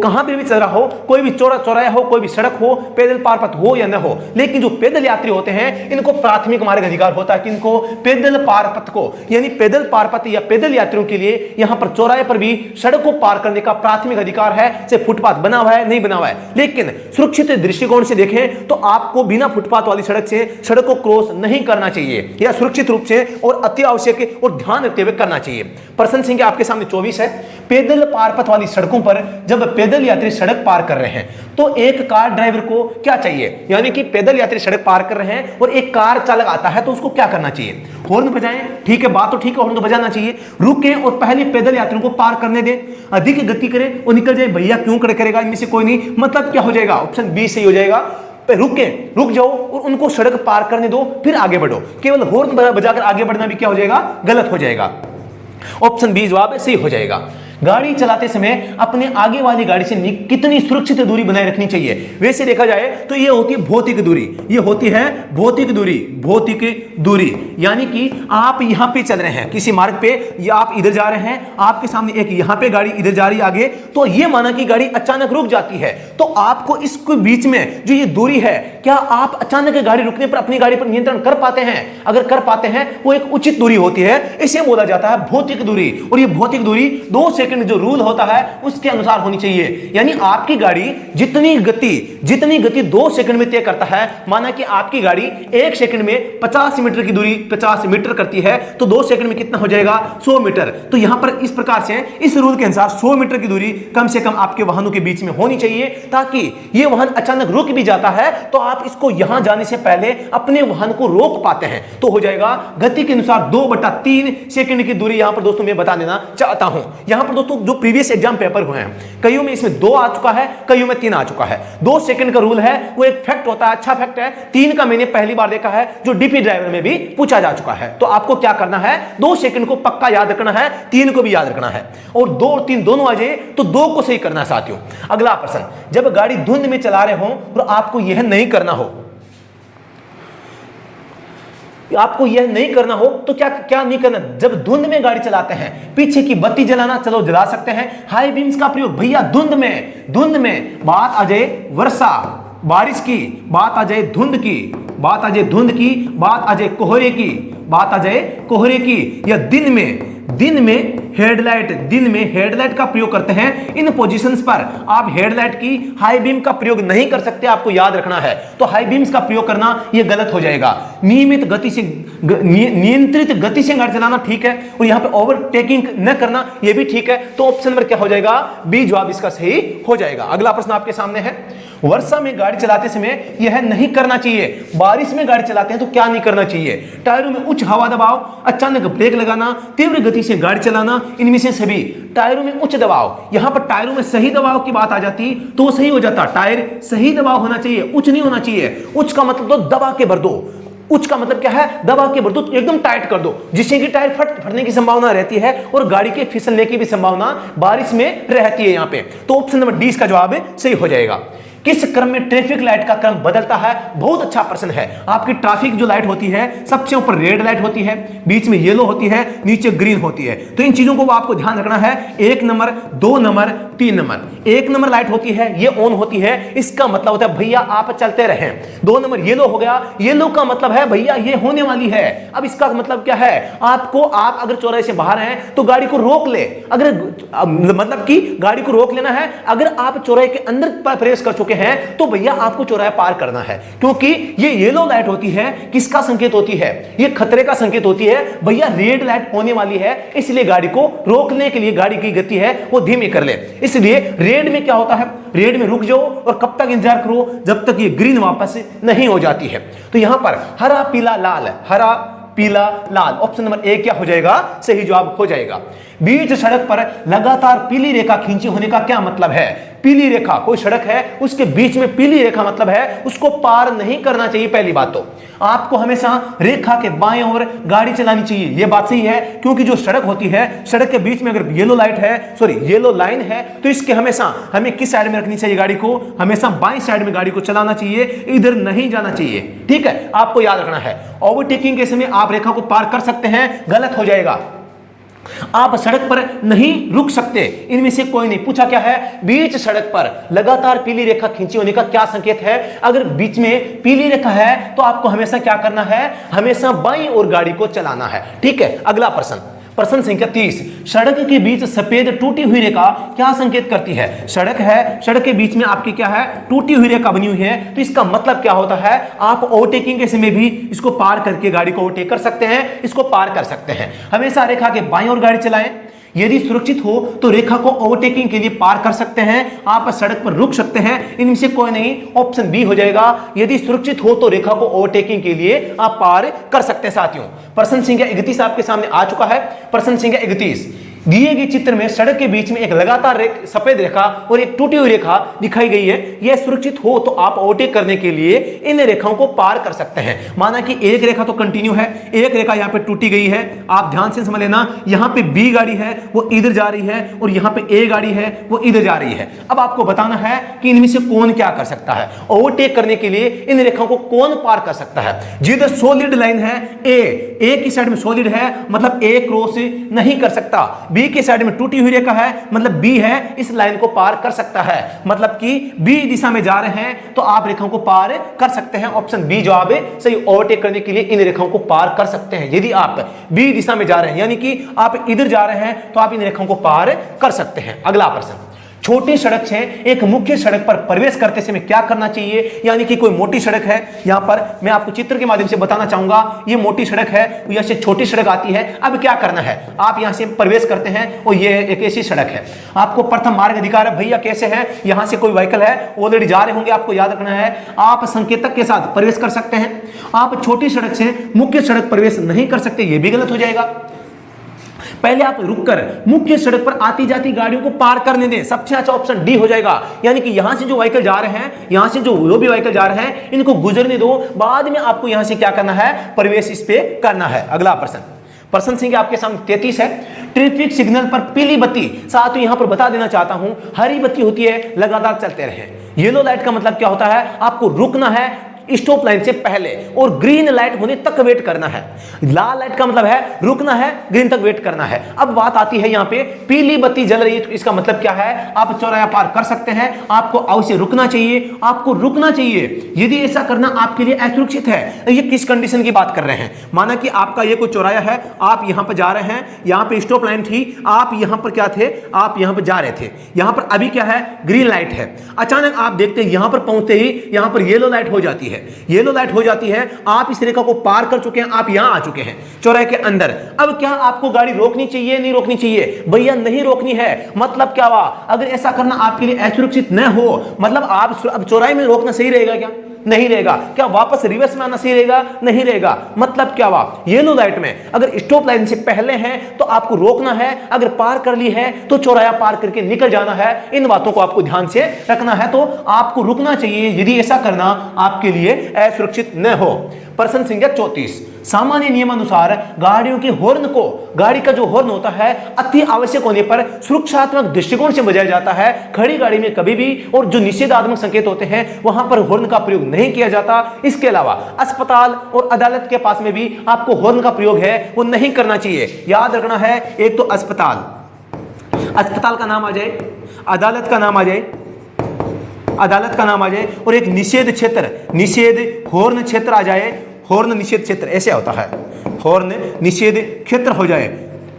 कहां पे भी चल रहा हो, कोई भी चौराहा हो, कोई भी सड़क हो, पैदल पारपथ हो या न हो, लेकिन जो पैदल यात्री होते हैं इनको प्राथमिक मार्ग अधिकार होता है। किनको? पैदल पारपथ को, यानी पैदल पारपथ या पैदल यात्रियों के लिए यहां पर चौराहे पर भी सड़क को पार करने का प्राथमिक अधिकार है। चाहे फुटपाथ बना हुआ है नहीं बना हुआ है, लेकिन सुरक्षित दृष्टिकोण से देखें तो आपको बिना फुटपाथ वाली सड़क से सड़क को क्रॉस नहीं करना चाहिए, या सुरक्षित रूप से और अति आवश्यक और ध्यान रखते हुए करना चाहिए। प्रश्न संख्या आपके सामने 24 है। पैदल पारपथ वाली सड़कों पर जब पैदल यात्री सड़क पार कर रहे हैं तो एक कार ड्राइवर को क्या चाहिए? यानी कि पैदल यात्री सड़क पार कर रहे हैं और एक कार चालक आता है तो उसको क्या करना चाहिए? हॉर्न बजाएं, ठीक है, बात तो ठीक है, हॉर्न तो बजाना चाहिए। रुकें और पहले पैदल यात्रियों को पार करने दें, अधिक गति करें और निकल जाए। भैया क्यों करेगा? इनमें से कोई नहीं, मतलब क्या हो जाएगा? ऑप्शन बी सही हो जाएगा। रुक जाओ और उनको सड़क पार करने दो, फिर आगे बढ़ो। केवल हॉर्न बजाकर आगे बढ़ना भी क्या हो जाएगा? गलत हो जाएगा। ऑप्शन बी जवाब सही हो जाएगा। गाड़ी चलाते समय अपने आगे वाली गाड़ी से कितनी सुरक्षित दूरी बनाए रखनी चाहिए? वैसे देखा जाए तो ये होती है भौतिक दूरी, ये होती है भौतिक दूरी। भौतिक दूरी यानी कि आप यहां पे चल रहे हैं किसी मार्ग पे, या आप इधर जा रहे हैं, आपके सामने एक यहां पे गाड़ी इधर जा रही है आगे, तो ये माना कि गाड़ी अचानक रुक जाती है, तो आपको इसके बीच में जो ये दूरी है, क्या आप अचानक गाड़ी रुकने पर अपनी गाड़ी पर नियंत्रण कर पाते हैं? अगर कर पाते हैं, वो एक उचित दूरी होती है, इसे बोला जाता है भौतिक दूरी। और ये भौतिक दूरी 2 सेकंड जो रूल होता है उसके अनुसार होनी चाहिए। यानी आपकी गाड़ी जितनी गति 2 सेकंड में तय करता है, माना कि आपकी गाड़ी 1 सेकंड में 50 मीटर की दूरी 50 मीटर करती है, तो 2 सेकंड में कितना हो जाएगा? 100 मीटर। तो यहां पर इस प्रकार से इस रूल के अनुसार 100 मीटर की दूरी कम से कम आपके वाहनों के बीच में होनी चाहिए, ताकि यह वाहन अचानक रुक भी जाता है तो आप इसको यहां जाने से पहले अपने वाहन को रोक पाते हैं। तो हो जाएगा गति के अनुसार 2/3 सेकंड की दूरी। यहां पर दोस्तों मैं बता देना चाहता हूं, यहां पर दोस्तों जो प्रीवियस एग्जाम पेपर हुए हैं, कईयों में इसमें 2 आ चुका है, कईयों में 3 आ चुका है। 2 सेकंड का रूल है, वो एक फैक्ट होता है, अच्छा फैक्ट है। 3 का मैंने पहली बार देखा है, जो डीपी ड्राइवर में भी पूछा जा चुका है। तो आपको क्या करना है? 2 सेकंड को पक्का याद रखना है, 3 को भी याद रखना है, और 2 और 3 दोनों आ जाए तो 2 को सही करना है साथियों। अगला प्रश्न, जब गाड़ी धुंध में चला रहे हो और आपको यह नहीं करना हो, आपको यह नहीं करना हो तो क्या नहीं करना? जब धुंध में गाड़ी चलाते हैं, पीछे की बत्ती जलाना, चलो जला सकते हैं। हाई बीम्स का प्रयोग भैया धुंध में बात आ जाए वर्षा बारिश की, बात आ जाए धुंध की, बात आ जाए कोहरे की, बात आ जाए कोहरे की, या दिन में दिन में हेडलाइट का प्रयोग करते हैं। इन पोजीशंस पर आप हेडलाइट की हाई बीम का प्रयोग नहीं कर सकते, आपको याद रखना है। तो हाई बीम्स का प्रयोग करना यह गलत हो जाएगा। नियंत्रित गति से गाड़ी चलाना ठीक है, और यहां पे ओवरटेकिंग न करना यह भी ठीक है। तो ऑप्शन नंबर क्या हो जाएगा? बी जवाब इसका सही हो जाएगा। अगला प्रश्न आपके सामने है, वर्षा में गाड़ी चलाते समय यह नहीं करना चाहिए। बारिश में गाड़ी चलाते हैं तो क्या नहीं करना चाहिए? टायरों में उच्च हवा दबाव, अचानक ब्रेक लगाना, तीव्र गति से गाड़ी चलाना, इनमें से सभी। टायरों में उच्च दबाव, यहां पर टायरों में सही दबाव की बात आ जाती तो सही हो जाता। टायर सही दबाव होना चाहिए, उच्च नहीं होना चाहिए। उच्च का मतलब तो दबा के भर दो। उच्च का मतलब क्या है? दबा के भर दो, एकदम टाइट कर दो, जिससे कि टायर फटने की संभावना रहती है और गाड़ी के फिसलने की भी संभावना बारिश में रहती है यहां पे। तो ऑप्शन नंबर डी इसका जवाब सही हो जाएगा। किस क्रम में ट्रैफिक लाइट का क्रम बदलता है? बहुत अच्छा प्रश्न है। आपकी ट्रैफिक जो लाइट होती है, सबसे ऊपर रेड लाइट होती है, बीच में येलो होती है, नीचे ग्रीन होती है। तो इन चीजों को आपको ध्यान रखना है। 1 number, 2 number, 3 number. 1 number light होती है, ये ऑन होती है, इसका मतलब होता है भैया आप चलते रहें। 2 नंबर येलो हो गया, येलो का मतलब है भैया ये होने वाली है। अब इसका मतलब क्या है? आप अगर चौराहे से बाहर हैं तो गाड़ी को रोक ले। अगर मतलब कि गाड़ी को रोक लेना है। अगर आप चौराहे के अंदर प्रवेश कर चुके हैं तो भैया आपको चौराहा पार करना है, क्योंकि ये येलो लाइट होती है, किसका संकेत होती है? ये खतरे का संकेत होती है। भैया रेड लाइट होने वाली है, इसलिए गाड़ी को रोकने के लिए गाड़ी की गति है वो धीमी कर ले। इसलिए रेड में क्या होता है? रेड में रुक जाओ और कब तक इंतजार करो? जब तक ये ग्रीन वापस नहीं हो जाती है। तो यहां पर हरा पीला लाल, हरा पीला लाल, ऑप्शन नंबर ए क्या हो जाएगा? सही जवाब हो जाएगा। बीच सड़क पर लगातार पीली रेखा खींची होने का क्या मतलब है? पीली रेखा, कोई सड़क है उसके बीच में पीली रेखा मतलब है उसको पार नहीं करना चाहिए। पहली बात तो आपको हमेशा रेखा के बाएं ओर गाड़ी चलानी चाहिए, यह बात सही है। क्योंकि जो सड़क होती है, सड़क के बीच में अगर येलो लाइन है तो इसके हमेशा हमें किस साइड में रखनी चाहिए? गाड़ी को हमेशा बाएं साइड में गाड़ी को चलाना चाहिए, इधर नहीं जाना चाहिए। ठीक है, आपको याद रखना है। ओवरटेकिंग के समय आप रेखा को पार कर सकते हैं, गलत हो जाएगा। आप सड़क पर नहीं रुक सकते, इनमें से कोई नहीं। पूछा क्या है? बीच सड़क पर लगातार पीली रेखा खींची होने का क्या संकेत है? अगर बीच में पीली रेखा है तो आपको हमेशा क्या करना है? हमेशा बाईं ओर गाड़ी को चलाना है। ठीक है, अगला प्रश्न संख्या 30। सड़क के बीच सफेद टूटी हुई रेखा क्या संकेत करती है? सड़क है, सड़क के बीच में आपकी क्या है? टूटी हुई रेखा बनी हुई है। तो इसका मतलब क्या होता है? आप ओवरटेकिंग के समय भी इसको पार करके गाड़ी को ओवरटेक कर सकते हैं, इसको पार कर सकते हैं। हमेशा रेखा के बाईं ओर गाड़ी चलाएं। यदि सुरक्षित हो तो रेखा को ओवरटेकिंग के लिए पार कर सकते हैं, आप सड़क पर रुक सकते हैं, इनमें से कोई नहीं। ऑप्शन बी हो जाएगा। यदि सुरक्षित हो तो रेखा को ओवरटेकिंग के लिए आप पार कर सकते हैं। साथियों, प्रश्न संख्या 31 आपके सामने आ चुका है। प्रश्न संख्या 31, दिए गए चित्र में सड़क के बीच में एक लगातार सफेद रेखा और एक टूटी हुई रेखा दिखाई गई है। यह सुरक्षित हो तो आप ओवरटेक करने के लिए इन रेखाओं को पार कर सकते हैं। माना कि एक रेखा तो कंटिन्यू है, एक रेखा यहां पे टूटी गई है। आप ध्यान से समझ लेना, यहां पे बी गाड़ी है वो इधर जा रही है और यहां पे ए गाड़ी है वो इधर जा रही है। अब आपको बताना है कि इनमें से कौन क्या कर सकता है। ओवरटेक करने के लिए इन रेखाओं को कौन पार कर सकता है? जिधर सॉलिड लाइन है, ए की साइड में सॉलिड है, मतलब ए क्रॉस नहीं कर सकता। बी की साइड में टूटी हुई रेखा है, मतलब बी है, इस लाइन को पार कर सकता है। मतलब कि बी दिशा में जा रहे हैं तो आप रेखाओं को पार कर सकते हैं। ऑप्शन बी जवाब है सही। ओवरटेक करने के लिए इन रेखाओं को पार कर सकते हैं। यदि आप बी दिशा में जा रहे हैं, यानी कि आप इधर जा रहे हैं, तो आप इन रेखाओं को पार कर सकते हैं। अगला प्रश्न, छोटी सड़क से एक मुख्य सड़क पर प्रवेश करते समय क्या करना चाहिए? यानी कि कोई मोटी सड़क है, यहां पर मैं आपको चित्र के माध्यम से बताना चाहूंगा। ये मोटी सड़क है, यहां से छोटी सड़क आती है। अब क्या करना है? आप यहां से प्रवेश करते हैं और ये एक ऐसी सड़क है। आपको प्रथम मार्ग अधिकार है। भैया कैसे है? यहां से कोई व्हीकल है, ऑलरेडी जा रहे होंगे, आपको याद रखना है। आप संकेतक के साथ प्रवेश कर सकते हैं। आप छोटी सड़क से मुख्य सड़क प्रवेश नहीं कर सकते, यह भी गलत हो जाएगा। पहले आप रुककर मुख्य सड़क पर आती जाती गाड़ियों को पार करने दें। सबसे अच्छा ऑप्शन डी हो जाएगा। यानी कि यहां से जो व्हीकल जा रहे हैं, यहां से जो भी व्हीकल जा रहे हैं, इनको गुजरने दो, बाद में आपको यहां से क्या करना है? प्रवेश इस पे करना है। अगला प्रश्न संख्या आपके सामने 33 है। ट्रैफिक सिग्नल पर पीली बत्ती, साथ ही यहां पर बता देना चाहता हूं, हरी बत्ती होती है लगातार चलते रहे। येलो लाइट का मतलब क्या होता है? आपको रुकना है, स्टॉप लाइन से पहले, और ग्रीन लाइट होने तक वेट करना है। लाल लाइट का मतलब है रुकना है, ग्रीन तक वेट करना है। अब बात आती है यहां पे पीली बत्ती जल रही है, तो इसका मतलब क्या है, आप चौराहा पार कर सकते हैं, आपको अवश्य रुकना चाहिए, आपको रुकना चाहिए। यदि ऐसा करना आपके लिए असुरक्षित है, ये किस कंडीशन की बात कर रहे हैं, माना कि आपका ये कोई चौराहा है, आप यहां पर जा रहे हैं, यहां पे स्टॉप लाइन थी, आप यहां पर क्या थे, आप यहां पर जा रहे थे, यहां पर अभी क्या है, ग्रीन लाइट है। अचानक आप देखते हैं यहां पर पहुंचते ही यहां पर येलो लाइट हो जाती है, येलो लाइट हो जाती है, आप इस रेखा को पार कर चुके हैं, आप यहां आ चुके हैं चौराहे के अंदर। अब क्या आपको गाड़ी रोकनी चाहिए, नहीं रोकनी चाहिए? भैया नहीं रोकनी है। मतलब क्या हुआ, अगर ऐसा करना आपके लिए असुरक्षित न हो, मतलब आप अब चौराहे में रोकना सही रहेगा क्या? नहीं रहेगा। क्या वापस रिवर्स में आना सही रहेगा? नहीं रहेगा। मतलब क्या हुआ, येलो लाइट में अगर स्टॉप लाइन से पहले है तो आपको रोकना है, अगर पार कर ली है तो चौराहा पार करके निकल जाना है। इन बातों को आपको ध्यान से रखना है, तो आपको रुकना चाहिए यदि ऐसा करना आपके लिए असुरक्षित न हो। प्रश्न संख्या 34, सामान्य नियमानुसार गाड़ियों के हॉर्न को, गाड़ी का जो हॉर्न होता है अति आवश्यक होने पर सुरक्षात्मक दृष्टिकोण से बजाया जाता है। खड़ी गाड़ी में कभी भी, और जो निषेधात्मक संकेत होते हैं वहां पर हॉर्न का प्रयोग नहीं किया जाता। इसके अलावा अस्पताल और अदालत के पास में भी आपको हॉर्न का प्रयोग है वो नहीं करना चाहिए। याद रखना है, एक तो अस्पताल, अस्पताल का नाम आ जाए, अदालत का नाम आ जाए, अदालत का नाम आ जाए, और एक निषेध क्षेत्र, निषेध हॉर्न क्षेत्र आ जाए, हॉर्न निषेध क्षेत्र ऐसे होता है, हॉर्न निषेध क्षेत्र हो जाए।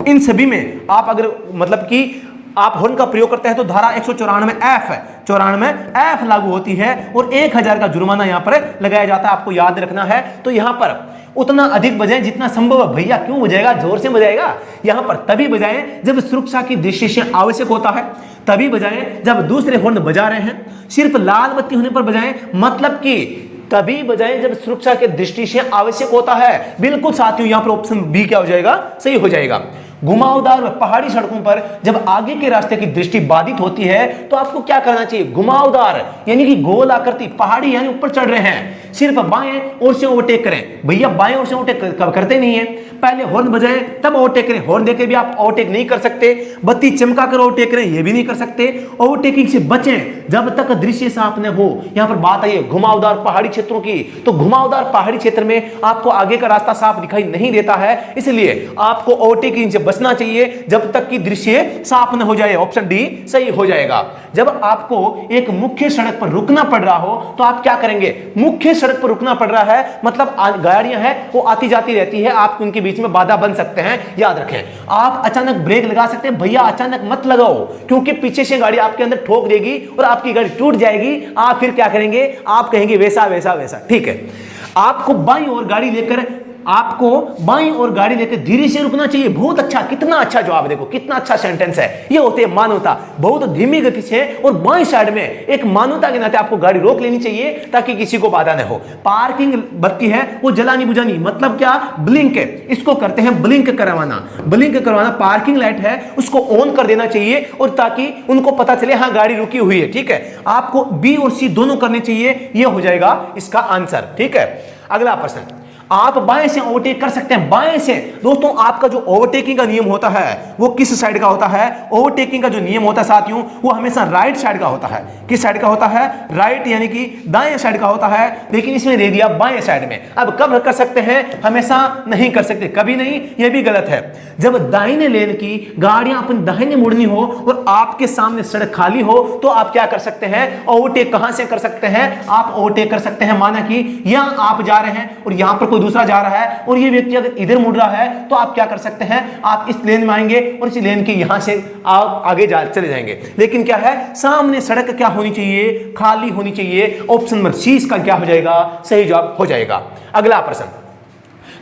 इन सभी में आप अगर मतलब कि आप हॉर्न का प्रयोग करते हैं तो धारा 194F लागू होती है और 1000 का जुर्माना यहां पर लगाया जाता है, आपको याद रखना है। तो यहां पर उतना अधिक बजाएं जितना संभव है। भैया क्यों बजाएगा, जोर से बजाएगा, यहां पर तभी बजाएं जब सुरक्षा की दृष्टि से आवश्यक होता है, तभी बजाएं जब दूसरे हॉर्न बजा रहे हैं। सिर्फ लाल बत्ती होने पर बजाएं, मतलब कि तभी बजाएं जब सुरक्षा के दृष्टि से आवश्यक होता है। बिल्कुल साथियों, यहां पर ऑप्शन बी क्या हो जाएगा, सही हो जाएगा। घुमावदार व पहाड़ी सड़कों पर जब आगे के रास्ते की दृष्टि बाधित होती है तो आपको क्या करना चाहिए, घुमावदार यानी कि गोल आकृति, पहाड़ी यानी ऊपर चढ़ रहे हैं, सिर्फ बाएं ओर से ओवरटेक करें। भैया बाएं ओर से ओवरटेक करते नहीं है, पहले हॉर्न बजाएं तब ओवरटेक करें। हॉर्न देके भी आप ओवरटेक नहीं कर सकते, बत्ती चमका कर ओवरटेक करें ये भी नहीं कर सकते। ओवरटेकिंग से बचें जब तक दृश्य साफ न हो। यहां पर बात आई है घुमावदार पहाड़ी क्षेत्रों की, तो घुमावदार पहाड़ी क्षेत्र में आपको आगे का रास्ता साफ दिखाई नहीं देता है, इसलिए आपको ओवरटेकिंग से बचना चाहिए जब तक कि दृश्य साफ न हो जाए। ऑप्शन डी सही हो जाएगा। जब आपको एक मुख्य सड़क पर रुकना पड़ रहा हो तो आप क्या करेंगे, मुख्य सड़क पर रुकना पड़ रहा है मतलब गाड़ियां हैं वो आती जाती रहती है, आप उनके बीच में बाधा बन सकते हैं। याद रखें, आप अचानक ब्रेक लगा सकते हैं, भैया अचानक मत लगाओ क्योंकि पीछे से गाड़ी आपके अंदर ठोक देगी और आपकी गाड़ी टूट जाएगी। आप फिर क्या करेंगे, आप कहेंगे वैसा वैसा वैसा। ठीक है, आपको बाईं ओर गाड़ी लेकर, आपको बाईं ओर गाड़ी लेकर धीरे से रुकना चाहिए। बहुत अच्छा, कितना अच्छा जवाब, देखो कितना अच्छा सेंटेंस है। ये होते हैं मानवता, बहुत धीमी गति से और बाईं साइड में एक मानवता के नाते आपको गाड़ी रोक लेनी चाहिए ताकि किसी को बाधा न हो। पार्किंग बत्ती है वो जलानी बुझानी, मतलब क्या, ब्लिंक है, इसको करते हैं ब्लिंक करवाना। ब्लिंक करवाना, पार्किंग लाइट है उसको ऑन कर देना चाहिए और ताकि उनको पता चले हाँ गाड़ी रुकी हुई है। ठीक है, आपको बी और सी दोनों करने चाहिए, ये हो जाएगा इसका आंसर। ठीक है, अगला प्रश्न, आप बाएं से ओवरटेक कर सकते हैं। बाएं से दोस्तों, आपका जो ओवरटेकिंग का नियम होता है वो किस साइड का होता है, ओवरटेकिंग का जो नियम होता है साथियों वो हमेशा राइट साइड का होता है। किस साइड का होता है, राइट यानी कि दाएं साइड का होता है, लेकिन इसमें दे दिया बाएं साइड में। अब कब कर सकते हैं, हमेशा नहीं कर सकते, कभी नहीं, यह भी गलत है। जब दाहिने लेन की गाड़ियां अपनी दाहिने मुड़नी हो और आपके सामने सड़क खाली हो तो आप क्या कर सकते हैं, ओवरटेक कहां से कर सकते हैं, आप ओवरटेक कर सकते हैं। माना कि यहां आप जा रहे हैं और यहां पर कोई दूसरा जा रहा है और ये व्यक्ति अगर इधर मुड़ रहा है तो आप क्या कर सकते हैं, आप इस लेन में आएंगे और इस लेन के यहां से आप आगे चले जाएंगे। लेकिन क्या है, सामने सड़क क्या होनी चाहिए, खाली होनी चाहिए। ऑप्शन नंबर सी इसका क्या हो जाएगा, सही जवाब हो जाएगा। अगला प्रश्न,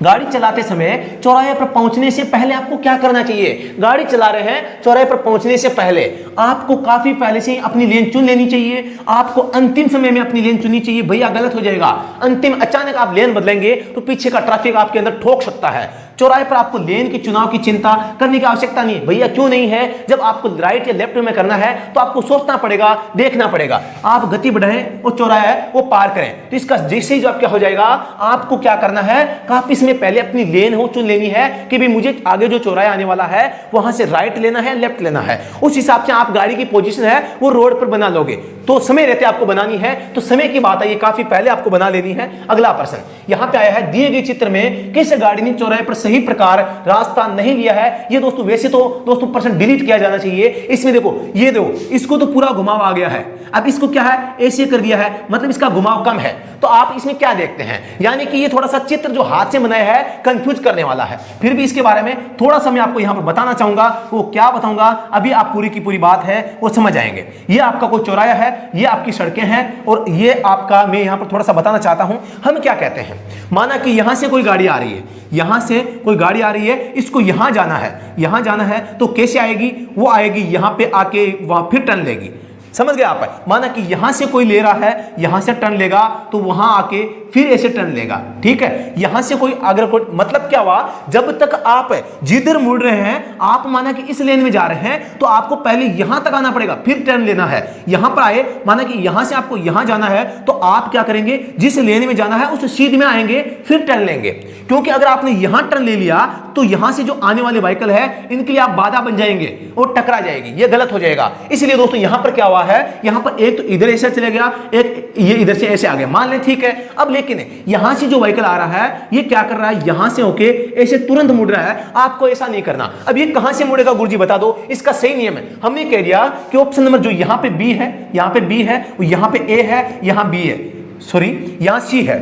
गाड़ी चलाते समय चौराहे पर पहुंचने से पहले आपको क्या करना चाहिए। गाड़ी चला रहे हैं, चौराहे पर पहुंचने से पहले आपको काफी पहले से अपनी लेन चुन लेनी चाहिए। आपको अंतिम समय में अपनी लेन चुननी चाहिए। भैया गलत हो जाएगा, अंतिम अचानक आप लेन बदलेंगे तो पीछे का ट्रैफिक आपके अंदर ठोक सकता है। चौराहे पर आपको लेन के चुनाव की चिंता करने की आवश्यकता नहीं है। भैया क्यों नहीं है? जब आपको राइट या लेफ्ट में करना है तो आपको सोचना पड़ेगा, देखना पड़ेगा। आप गति बढ़ाएं और चौराहा है वो पार करें, तो इसका जैसे ही जो क्या हो जाएगा, आपको क्या करना है, आप इसमें पहले अपनी लेन हो चुन लेनी है कि भाई मुझे आगे जो चौराहा आने वाला है वहां से राइट लेना है, लेफ्ट लेना है। उस हिसाब से आप गाड़ी की पोजीशन है वो रोड पर बना लोगे। तो समय रहते आपको बनानी है, तो समय की बात है ये काफी पहले आपको बना लेनी है। अगला प्रश्न यहां पे आया है, दिए गए चित्र में किस गाड़ी ने चौराहे पर सही प्रकार रास्ता नहीं लिया है। ये दोस्तों वैसे तो दोस्तों प्रश्न डिलीट किया जाना चाहिए। इसमें देखो, ये देखो, इसको तो पूरा घुमाव आ गया है, अब इसको क्या है, ऐसे कर दिया है, मतलब इसका घुमाव कम है। तो आप इसमें क्या देखते हैं, यानी कि ये थोड़ा सा चित्र जो हाथ से बनाया है कंफ्यूज करने वाला है। फिर भी इसके बारे में थोड़ा सा मैं आपको यहां पर बताना चाहूंगा। वो क्या बताऊंगा, अभी आप पूरी की पूरी बात है वो समझ आएंगे। ये आपका कोई चौराहा है, ये आपकी सड़कें हैं, और ये आपका, मैं यहां पर थोड़ा सा बताना चाहता हूं हम क्या कहते हैं। माना कि यहां से कोई गाड़ी आ रही है, यहां से कोई गाड़ी आ रही है, इसको यहां जाना है, यहां जाना है, तो कैसे आएगी? वो आएगी यहां पे आके वहां फिर टर्न लेगी। समझ गए आप? माना कि यहां से कोई ले रहा है, यहां से टर्न लेगा तो वहां आके फिर ऐसे टर्न लेगा, ठीक है। यहां से कोई अगर कोई, मतलब क्या हुआ, जब तक आप जिधर मुड़ रहे हैं, आप माना कि इस लेन में जा रहे हैं तो आपको पहले यहां तक आना पड़ेगा, फिर टर्न लेना है। यहां पर आए, माना कि यहां से आपको यहां जाना है, तो आप क्या करेंगे, जिस लेन में जाना है उस सीध में आएंगे, फिर टर्न लेंगे। क्योंकि अगर आपने यहां टर्न ले लिया तो यहां से जो आने वाले व्हीकल है इनके लिए आप बाधा बन जाएंगे और टकरा जाएगी, ये गलत हो जाएगा। इसलिए दोस्तों यहां पर क्या हुआ है, यहां पर एक तो इधर ऐसे चले गया, एक ये इधर से ऐसे आ गया, मान लें, ठीक है। अब लेकिन यहां से जो व्हीकल आ रहा है ये क्या कर रहा है, यहां से होके ऐसे तुरंत मुड़ रहा है। आपको ऐसा नहीं करना। अब ये कहां से मुड़ेगा गुरुजी बता दो, इसका सही नियम है। हमने कह दिया कि ऑप्शन नंबर जो यहां पे बी है, यहां पे बी है, यहां पे ए है, यहां बी है, सॉरी यहां सी है,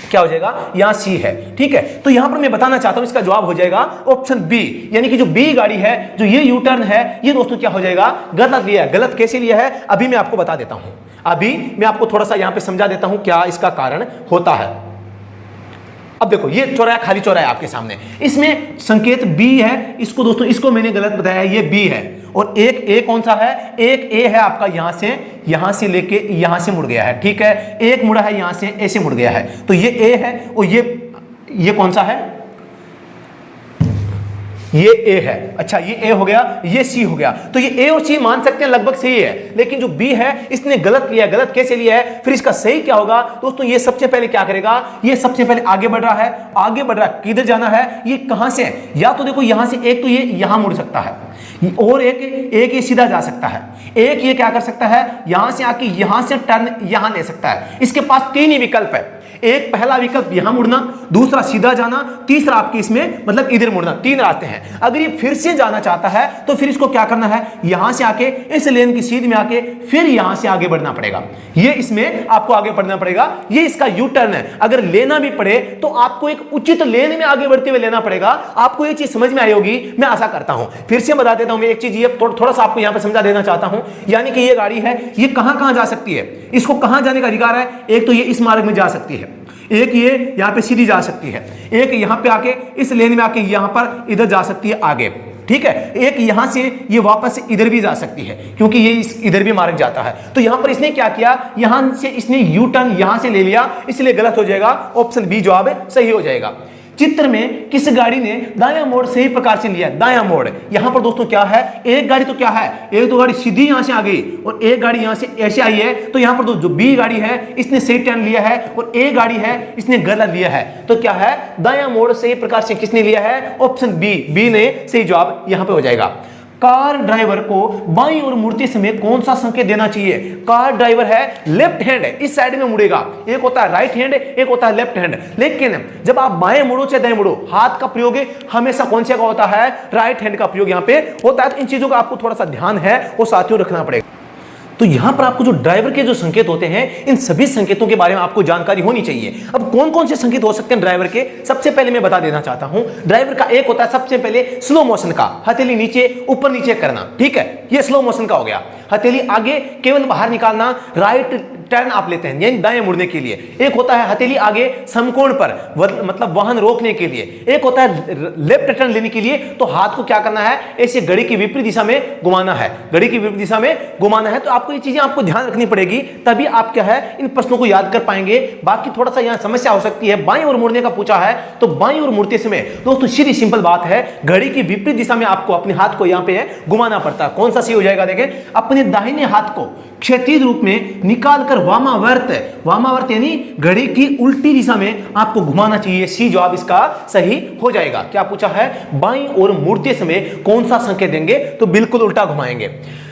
क्या हो जाएगा, यहां सी है, ठीक है। तो यहां पर मैं बताना चाहता हूं इसका जवाब हो जाएगा ऑप्शन बी, यानी कि जो बी गाड़ी है, जो ये यू टर्न है, ये दोस्तों क्या हो जाएगा, गलत लिया है। गलत कैसे लिया है अभी मैं आपको बता देता हूं, अभी मैं आपको थोड़ा सा यहां पे समझा देता हूं क्या इसका कारण होता है। अब देखो, ये चौराहा, खाली चौराहा है आपके सामने, इसमें संकेत बी है, इसको दोस्तों, इसको मैंने गलत बताया, ये बी है। और एक ए कौन सा है, एक ए है आपका, यहां से लेके यहां से मुड़ गया है, ठीक है। एक मुड़ा है यहां से ऐसे मुड़ गया है, तो ये ए है। और ये कौन सा है, ये ए है। अच्छा, ये ए हो गया, ये सी हो गया। तो ये ए और सी मान सकते हैं लगभग सही है, लेकिन जो बी है इसने गलत लिया। गलत कैसे लिया है, फिर इसका सही क्या होगा दोस्तों, ये सबसे पहले क्या करेगा, ये सबसे पहले आगे बढ़ रहा है, आगे बढ़ रहा है, किधर जाना है, ये कहां से, या तो देखो यहां से एक तो ये यहां मुड़ सकता है, और एक ये सीधा जा सकता है, एक ये क्या कर सकता है, यहां से आके यहां से टर्न यहां ले सकता है। इसके पास तीन ही विकल्प है, एक पहला विकल्प यहां मुड़ना, दूसरा सीधा जाना, तीसरा आपके इसमें मतलब इधर मुड़ना। तीन रास्ते हैं। अगर ये फिर से जाना चाहता है तो फिर इसको क्या करना है, यहां से आके इस लेन की सीध में आके फिर यहां से आगे बढ़ना पड़ेगा, ये इसमें आपको आगे बढ़ना पड़ेगा। ये इसका यू टर्न है। अगर लेना भी पड़े तो आपको एक उचित लेन में आगे बढ़ते हुए लेना पड़ेगा। आपको ये चीज समझ में आई होगी, मैं आशा करता हूं। फिर से बता देता हूं मैं एक चीज, ये थोड़ा सा आपको यहां पर समझा देना चाहता हूं। यानी कि ये गाड़ी है, ये कहां जा सकती है, इसको कहां जाने का अधिकार है। एक तो ये इस मार्ग में जा सकती है, एक ये यहां पे सीधी जा सकती है, एक यहां पे आके इस लेन में आके यहां पर इधर जा सकती है आगे, ठीक है। एक यहां से ये वापस इधर भी जा सकती है, क्योंकि ये इधर भी मार्ग जाता है। तो यहां पर इसने क्या किया, यहां से इसने यू टर्न यहां से ले लिया, इसलिए गलत हो जाएगा। ऑप्शन बी जवाब सही हो जाएगा। चित्र में किस गाड़ी ने दायां मोड़ सही प्रकार से लिया, दायां मोड़। यहां पर दोस्तों क्या है, एक गाड़ी तो क्या है, एक तो गाड़ी सीधी यहां से आ गई और एक गाड़ी यहां से ऐसे आई है। तो यहां पर जो बी गाड़ी है इसने सही टर्न लिया है और ए गाड़ी है इसने गलत लिया है। तो क्या है, दायां मोड़ सही प्रकार से किसने लिया है, ऑप्शन बी ने सही जवाब यहां पे हो जाएगा। कार ड्राइवर को बाईं ओर मुड़ते समय कौन सा संकेत देना चाहिए। कार ड्राइवर है, लेफ्ट हैंड है, इस साइड में मुड़ेगा। एक होता है राइट हैंड, एक होता है लेफ्ट हैंड। लेकिन जब आप बाएं मुड़ो चाहे दाएं मुड़ो, हाथ का प्रयोग हमेशा कौन से का होता है, राइट हैंड का प्रयोग यहां पे होता है। तो इन चीजों का आपको थोड़ा सा ध्यान है वो साथियों रखना पड़ेगा। तो यहां पर आपको जो ड्राइवर के जो संकेत होते हैं, इन सभी संकेतों के बारे में आपको जानकारी होनी चाहिए। अब कौन कौन से संकेत हो सकते हैं ड्राइवर के, सबसे पहले मैं बता देना चाहता हूं। ड्राइवर का एक होता है सबसे पहले स्लो मोशन का, हथेली नीचे ऊपर नीचे करना, ठीक है, ये स्लो मोशन का हो गया। हथेली आगे केवल बाहर निकालना, राइट टर्न आप लेते हैं यानी दाएं मुड़ने के लिए, एक होता है हथेली आगे समकोण पर मतलब वाहन रोकने के लिए, एक होता है लेफ्ट टर्न लेने के लिए। तो हाथ को क्या करना है, ऐसे घड़ी की विपरीत दिशा में घुमाना है, घड़ी की विपरीत दिशा में घुमाना है। तो आपको ये चीजें आपको ध्यान रखनी पड़ेगी, तभी आप क्या है इन प्रश्नों को याद कर पाएंगे। बाकी थोड़ा सा यहां समस्या हो सकती है, बाईं ओर मुड़ने का पूछा है तो बाईं ओर मुड़ते समय दोस्तों सीधी सिंपल बात है, घड़ी की विपरीत दिशा में आपको अपने हाथ को यहां पे घुमाना पड़ता है। कौन सा सही हो जाएगा, देखें अपने दाहिने हाथ को क्षैतिज रूप में निकालकर वामावर्त यानी घड़ी की उल्टी दिशा में आपको घुमाना चाहिए। सी जवाब इसका सही हो जाएगा। क्या पूछा है, बाईं ओर मुड़ते समय कौन सा संकेत देंगे, तो बिल्कुल उल्टा घुमाएंगे।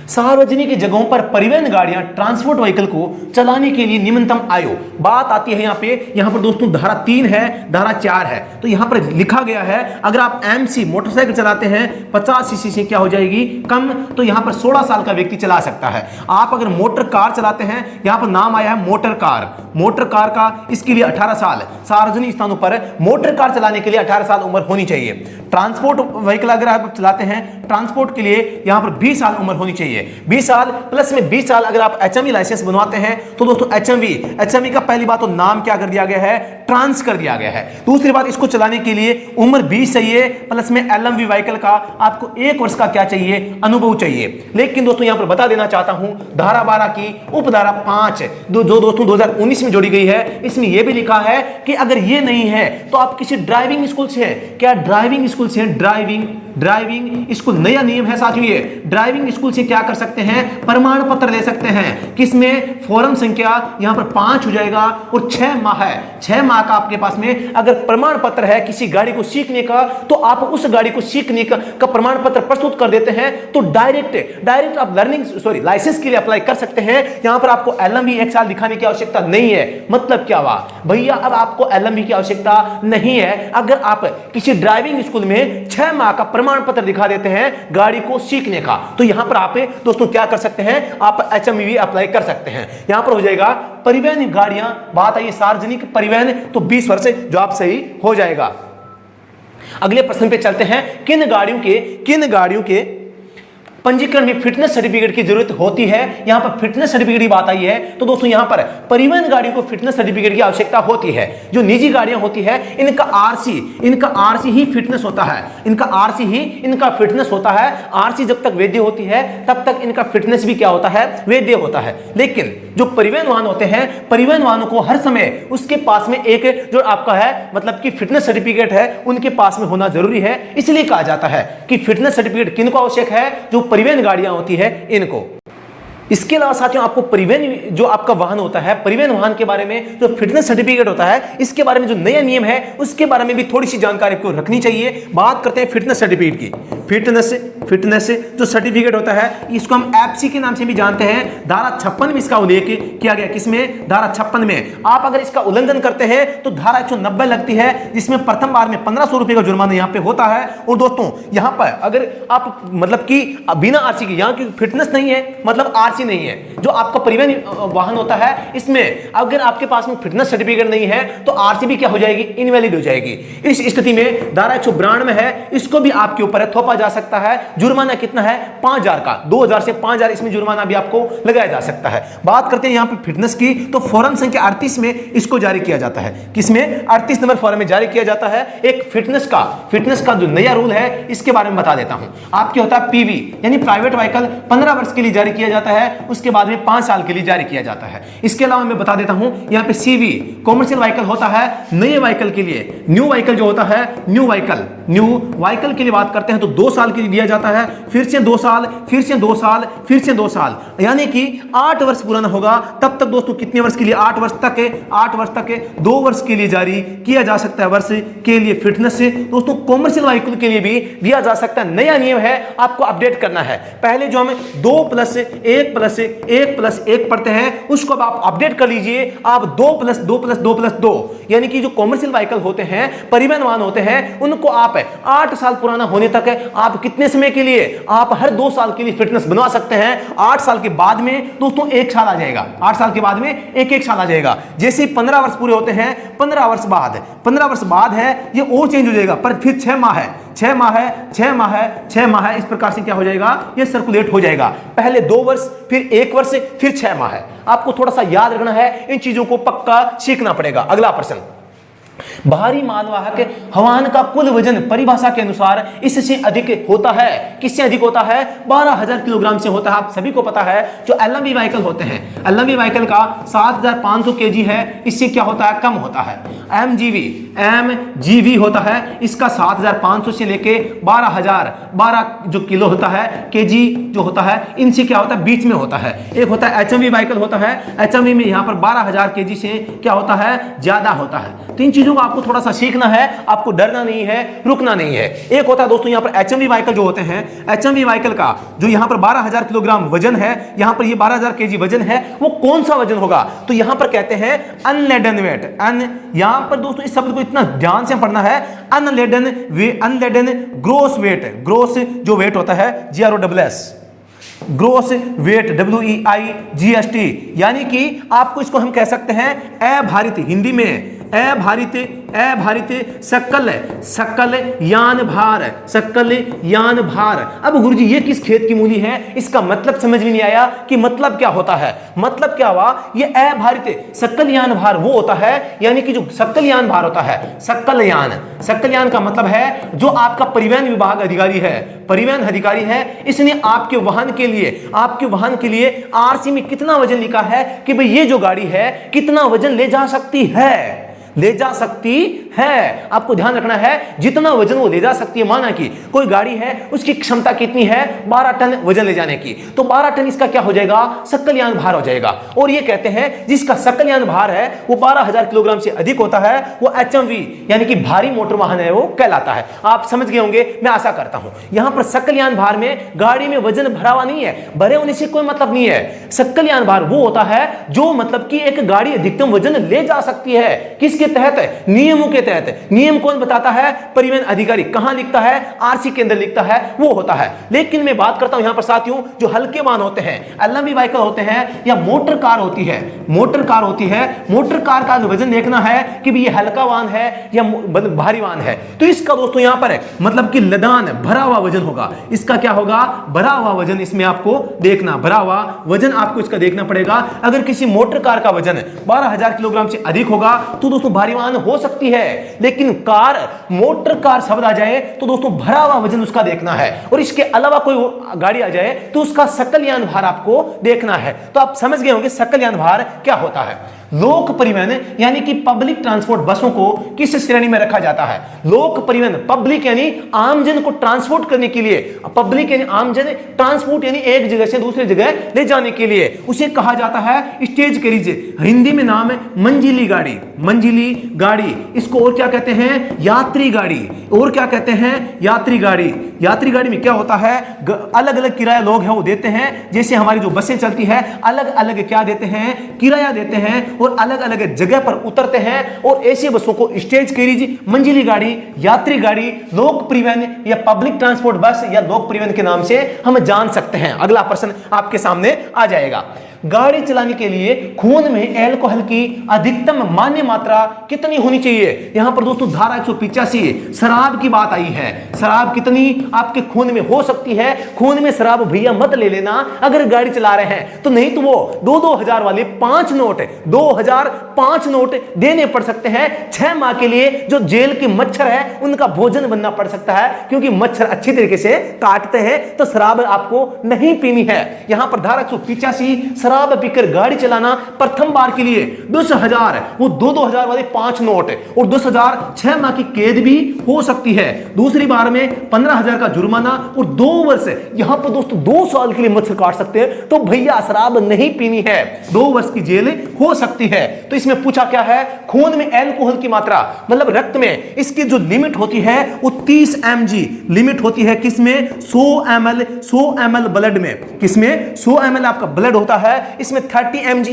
सार्वजनिक जगहों पर परिवहन गाड़ियां ट्रांसपोर्ट व्हीकल को चलाने के लिए न्यूनतम आयु, बात आती है यहां पर दोस्तों धारा 3 है, धारा 4 है। तो यहां पर लिखा गया है अगर आप एमसी मोटरसाइकिल चलाते हैं 50 सीसी से क्या हो जाएगी कम, तो यहां पर 16 साल का व्यक्ति चला सकता है। आप अगर मोटर कार चलाते हैं, यहां पर नाम आया है मोटर कार का, इसके लिए 18 साल, सार्वजनिक स्थानों पर मोटर कार चलाने के लिए 18 साल उम्र होनी चाहिए। ट्रांसपोर्ट व्हीकल अगर आप चलाते हैं ट्रांसपोर्ट के लिए, यहां पर 20 साल उम्र होनी चाहिए। 20 साल प्लस में 20 साल अगर आप एचएमवी लाइसेंस बनवाते हैं तो दोस्तों एचएमवी का पहली बात तो नाम क्या कर दिया गया है, ट्रांस कर दिया गया है। दूसरी बात, इसको चलाने के लिए उम्र 20 चाहिए, प्लस में एलएमवी व्हीकल का आपको 1 वर्ष का क्या चाहिए, अनुभव चाहिए। लेकिन दोस्तों यहां पर बता देना चाहता हूं धारा 12 की उपधारा 5 जो दोस्तों 2019 में जोड़ी गई है, इसमें यह भी लिखा है कि अगर ये नहीं है तो आप किसी ड्राइविंग स्कूल से हैं, क्या ड्राइविंग स्कूल से, ड्राइविंग स्कूल नया नियम है साथियों, ये ड्राइविंग स्कूल से क्या कर सकते हैं, प्रमाण पत्र ले सकते हैं। किसमें, फॉर्म संख्या यहां पर 5 हो जाएगा और 6 माह है, 6 माह का आपके पास में अगर प्रमाण पत्र है किसी गाड़ी को सीखने का, तो आप उस गाड़ी को सीखने का प्रमाण पत्र प्रस्तुत कर देते हैं तो डायरेक्ट आप लाइसेंस के लिए अप्लाई कर सकते हैं। यहां पर आपको एलएमवी 1 साल दिखाने की आवश्यकता नहीं है। मतलब क्या हुआ भैया, अब आपको एलएमवी की आवश्यकता नहीं है अगर आप किसी ड्राइविंग स्कूल में 6 माह का प्रमाण पत्र दिखा देते हैं गाड़ी को सीखने का। तो यहां पर आप दोस्तों क्या कर सकते हैं, आप एचएमवी अप्लाई कर सकते हैं। यहां पर हो जाएगा परिवहन गाड़ियां, बात आई सार्वजनिक परिवहन, तो 20 वर्ष जवाब सही हो जाएगा। अगले प्रश्न पे चलते हैं, किन गाड़ियों के पंजीकरण में फिटनेस सर्टिफिकेट की जरूरत होती है। यहां पर फिटनेस सर्टिफिकेट की बात आई है तो दोस्तों यहां पर परिवहन गाड़ियों को फिटनेस सर्टिफिकेट की आवश्यकता होती है। जो निजी गाड़ियां होती है इनका आरसी ही फिटनेस होता है, इनका फिटनेस होता है। आरसी जब तक वैध होती है तब तक इनका फिटनेस भी क्या होता है, वैध होता है। लेकिन जो परिवहन वाहन होते हैं, परिवहन वाहनों को हर समय उसके पास में एक जो आपका है मतलब कि फिटनेस सर्टिफिकेट है उनके पास में होना जरूरी है। इसलिए कहा जाता है कि फिटनेस सर्टिफिकेट किनको आवश्यक है, जो परिवहन गाड़ियां होती है इनको। इसके अलावा साथियों आपको परिवहन जो आपका वाहन होता है, परिवहन वाहन के बारे में जो फिटनेस सर्टिफिकेट होता है, इसके बारे में जो नया नियम है उसके बारे में भी थोड़ी सी जानकारी आपको रखनी चाहिए। बात करते हैं फिटनेस सर्टिफिकेट की। फिटनेस जो सर्टिफिकेट होता है इसको हम एफसी के नाम से भी जानते हैं। धारा 56 में इसका उल्लेख किया गया, किसमें, धारा 56 में। आप अगर इसका उल्लंघन करते हैं तो धारा 190 लगती है, जिसमें प्रथम बार में 1500 रुपए का जुर्माना यहाँ पे होता है। और दोस्तों यहाँ पर अगर आप मतलब कि बिना आरसी के, यहाँ की फिटनेस नहीं है मतलब आरसी नहीं है, जो आपका परिवहन वाहन होता है इसमें अगर आपके पास में फिटनेस सर्टिफिकेट नहीं है तो आरसी भी क्या हो जाएगी, इनवैलिड हो जाएगी। इस स्थिति में धारा 192 है, इसको भी आपके ऊपर थोपा जा सकता है। जुर्माना कितना है, 5000 का, 2000 से 5000 इसमें जुर्माना भी आपको लगाया जा सकता है। बात करते हैं यहाँ पे फिटनेस की, तो फॉर्म संख्या 38 में इसको जारी किया जाता है। किसमें, 38 नंबर फॉर्म में जारी किया जाता है। एक फिटनेस का जो नया रूल है इसके बारे में बता देता हूं। आपके होता है पीवी यानी प्राइवेट व्हीकल 15 वर्ष के लिए जारी किया जाता है, उसके बाद में 5 साल के लिए जारी किया जाता है। इसके अलावा मैं बता देता हूं यहां पे सीवी कॉमर्शियल व्हीकल होता है नए व्हीकल के लिए। न्यू व्हीकल जो होता है, न्यू व्हीकल के लिए बात करते हैं तो 2 साल के लिए दिया जाता है, फिर से 2 साल, फिर से 2 साल, फिर से 2 साल, यानी कि 8 वर्ष पुराना होगा तब तक दोस्तों कितने वर्ष के लिए, 8 वर्ष तक 2 वर्ष के लिए जारी किया जा सकता है वर्ष के लिए फिटनेस से। दोस्तों कॉमर्शियल व्हीकल के लिए भी दिया जा सकता है। नया नियम है, आपको अपडेट करना है। पहले जो हमें 2+1+1+1 पढ़ते हैं उसको अब आप अपडेट कर लीजिए, आप 2+2+2+2 यानी कि जो कॉमर्शियल व्हीकल होते हैं, परिवहन वाहन होते हैं, उनको आप 8 साल पुराना होने तक आप कितने समय के लिए, आप हर 2 साल के लिए फिटनेस बनवा सकते हैं। 8 साल के बाद में दोस्तों 1 साल आ जाएगा, 8 साल के बाद में एक साल आ जाएगा। जैसे 15 वर्ष पूरे होते हैं, 15 वर्ष बाद है ये और चेंज हो जाएगा, पर फिर 6 माह है, 6 माह है, 6 माह है, 6 माह है, इस प्रकार से क्या हो जाएगा, ये सर्कुलेट हो जाएगा। पहले 2 वर्ष, फिर 1 वर्ष, फिर 6 माह है। आपको थोड़ा सा याद रखना है, इन चीजों को पक्का सीखना पड़ेगा। अगला प्रश्न, भारी मालवाहक हवान का कुल वजन परिभाषा के अनुसार इससे अधिक होता है, किससे अधिक होता है, 12,000 किलोग्राम से होता है। आप सभी को पता है जो एलएमवी व्हीकल होते हैं, एलएमवी व्हीकल का 7,500 केजी है, इससे क्या होता है, कम होता है। एमजीवी होता है, इसका 7,500 से लेके 12 जो किलो होता है, केजी जो होता है, इनसे क्या होता है, बीच में होता है। एक होता है एचएमवी व्हीकल होता है, एचएमवी में यहाँ पर 12,000 केजी से क्या होता है, ज्यादा होता है। तो इन चीजों को आपको थोड़ा सा सीखना है, आपको डरना नहीं है, रुकना नहीं है। एक होता है दोस्तों यहाँ पर एचएमवी व्हीकल जो होते हैं, एचएमवी व्हीकल का जो यहाँ पर 12,000 किलोग्राम वजन है, यहाँ पर ये 12,000 केजी वजन है, वो कौन सा वजन होगा, तो यहाँ पर कहते हैं अनलेडन वेट। यहाँ पर दोस्तों इस शब्द को इतना ध्यान से पढ़ना है, अनलेडन ग्रोस वेट, ग्रोस जो वेट होता है, GROSS, ग्रोस वेट, WEIGST, यानी कि आपको इसको हम कह सकते हैं अभारित, हिंदी में अभारित सकल यान भार। अब गुरुजी ये किस खेत की मूली है, इसका मतलब समझ में नहीं आया कि मतलब क्या होता है। मतलब क्या हुआ, ये अभारित सकल यान भार वो होता है, यानी कि जो सकल यान भार होता है, सकल यान का मतलब है जो आपका परिवहन विभाग अधिकारी है, परिवहन अधिकारी है, इसने आपके वाहन के लिए आरसी में कितना वजन लिखा है कि भाई ये जो गाड़ी है कितना वजन ले जा सकती है, आपको ध्यान रखना है जितना वजन वो ले जा सकती है। माना कि कोई गाड़ी है, उसकी क्षमता कितनी है, 12 टन वजन ले जाने की, तो 12 टन इसका क्या हो जाएगा, सकलयान भार हो जाएगा। और ये कहते हैं जिसका सकलयान भार है वो 12,000 किलोग्राम से अधिक होता है, वो एचएमवी यानी कि भारी मोटर वाहन है, वो कहलाता है। आप समझ गए होंगे, मैं आशा करता हूं। यहां पर सकलयान भार में गाड़ी में वजन भरा हुआ नहीं है, भरे होने से कोई मतलब नहीं है। सकलयान भार वो होता है जो मतलब कि एक गाड़ी अधिकतम वजन ले जा सकती है, किसके तहत, नियमों के तहत। नियम कौन बताता है, परिवहन अधिकारी। कहां लिखता है, आरसी के अंदर लिखता है, वो होता है। लेकिन मैं बात करता हूं यहां पर साथियों, जो हल्के वाहन होते हैं, एलएमवी व्हीकल होते हैं या मोटर कार होती है, मोटर कार का वजन देखना है कि ये हल्का वाहन है या भारी वाहन है। तो इसका दोस्तों यहां पर मतलब कि लदान भरा हुआ वजन होगा। इसका क्या होगा, भरा हुआ वजन, इसमें आपको देखना, भरा हुआ वजन आपको इसका देखना पड़ेगा। अगर किसी मोटर कार का वजन 12,000 किलोग्राम से अधिक होगा तो दोस्तों भारी वाहन हो सकती है, लेकिन कार, मोटर कार शब्द आ जाए तो दोस्तों भरा हुआ वजन उसका देखना है। और इसके अलावा कोई गाड़ी आ जाए तो उसका सकलयान भार आपको देखना है। तो आप समझ गए होंगे सकलयान भार क्या होता है। लोक परिवहन यानी कि पब्लिक ट्रांसपोर्ट बसों को किस श्रेणी में रखा जाता है, लोक परिवहन, पब्लिक यानी आमजन को ट्रांसपोर्ट करने के लिए, पब्लिक यानी आमजन, ट्रांसपोर्ट यानी एक जगह से दूसरी जगह ले जाने के लिए, उसे कहा जाता है स्टेज कैरिज। हिंदी में नाम है मंजिली गाड़ी। इसको और क्या कहते हैं, यात्री गाड़ी। और क्या कहते हैं, यात्री गाड़ी। यात्री गाड़ी में क्या होता है, अलग अलग किराया लोग हैं वो देते हैं। जैसे हमारी जो बसें चलती है अलग अलग क्या देते हैं, किराया देते हैं और अलग अलग जगह पर उतरते हैं। और ऐसी बसों को स्टेज कैरिज, मंजिली गाड़ी, यात्री गाड़ी, लोक परिवहन या पब्लिक ट्रांसपोर्ट बस या लोक परिवहन के नाम से हम जान सकते हैं। अगला प्रश्न आपके सामने आ जाएगा। गाड़ी चलाने के लिए खून में अल्कोहल की अधिकतम मान्य मात्रा कितनी होनी चाहिए। यहां पर दोस्तों धारा 185 शराब की बात आई है। शराब कितनी आपके खून में हो सकती है। खून में शराब भैया मत ले लेना अगर गाड़ी चला रहे हैं, तो नहीं तो वो 2,000 वाले 5 नोट, 2,005 नोट देने पड़ सकते हैं। 6 माह के लिए जो जेल के मच्छर है उनका भोजन बनना पड़ सकता है, क्योंकि मच्छर अच्छी तरीके से काटते हैं। तो शराब आपको नहीं पीनी है। यहां पर धारा 185 शराब पीकर गाड़ी चलाना प्रथम बार के लिए 10,000, वो 2,000 वाले 5 नोट और 10,000 6 माह की कैद भी हो सकती है। दूसरी बार में 15,000 का जुर्माना और 2 वर्ष, यहां पर दोस्तों 2 साल के लिए मच्छर काट सकते हैं। तो भैया शराब नहीं पीनी है, 2 वर्ष की जेल हो सकती है। तो इसमें पूछा क्या है, खून में अल्कोहल की मात्रा मतलब रक्त में इसकी जो लिमिट होती है वो 30 mg लिमिट होती है। किसमें, 100 ml ब्लड में, किसमें 100 ml आपका ब्लड होता है है, इसमें 30 mg,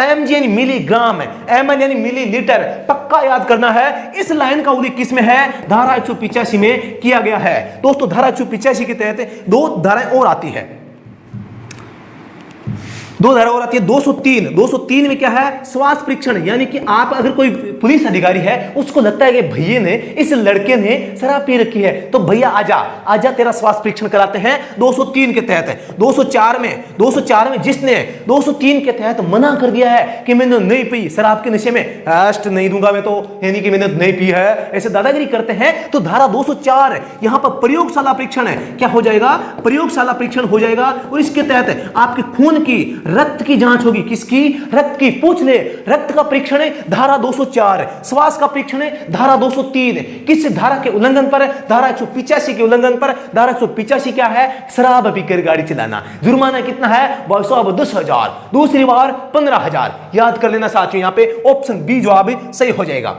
mg यानी मिलीग्राम, ml यानी मिलीलीटर, पक्का याद करना है। इस लाइन का उल्लेख किसमें है? धारा 185 में किया गया है। दोस्तों धारा 185 के तहत दो धाराएं और आती है, दो धारा और आती है। 203 में क्या है? श्वास परीक्षण, यानी कि आप अगर कोई पुलिस अधिकारी है, उसको लगता है कि भैया ने, इस लड़के ने शराब पी रखी है, तो भैया आजा तेरा श्वास परीक्षण कराते हैं 203 के तहत। 204 में जिसने 203 के तहत मना कर दिया है कि मैंने नहीं पी, शराब के नशे में अरेस्ट नहीं दूंगा मैं तो, यानी कि मैंने नहीं पी है, ऐसे दादागिरी करते हैं, तो धारा 204 यहां पर प्रयोगशाला परीक्षण है, क्या हो जाएगा? प्रयोगशाला परीक्षण हो जाएगा। और इसके तहत आपके खून की, रक्त की जांच होगी। किसकी? रक्त की। पूछ ले, रक्त का परीक्षण है धारा 204, श्वास का परीक्षण है धारा 203। किस धारा के उल्लंघन पर? धारा 185 के उल्लंघन पर। धारा 185 क्या है? शराब पीकर गाड़ी चलाना। जुर्माना कितना है? 10,000। दूसरी बार 15,000। याद कर लेना साथियों, यहां पे ऑप्शन बी जवाब सही हो जाएगा।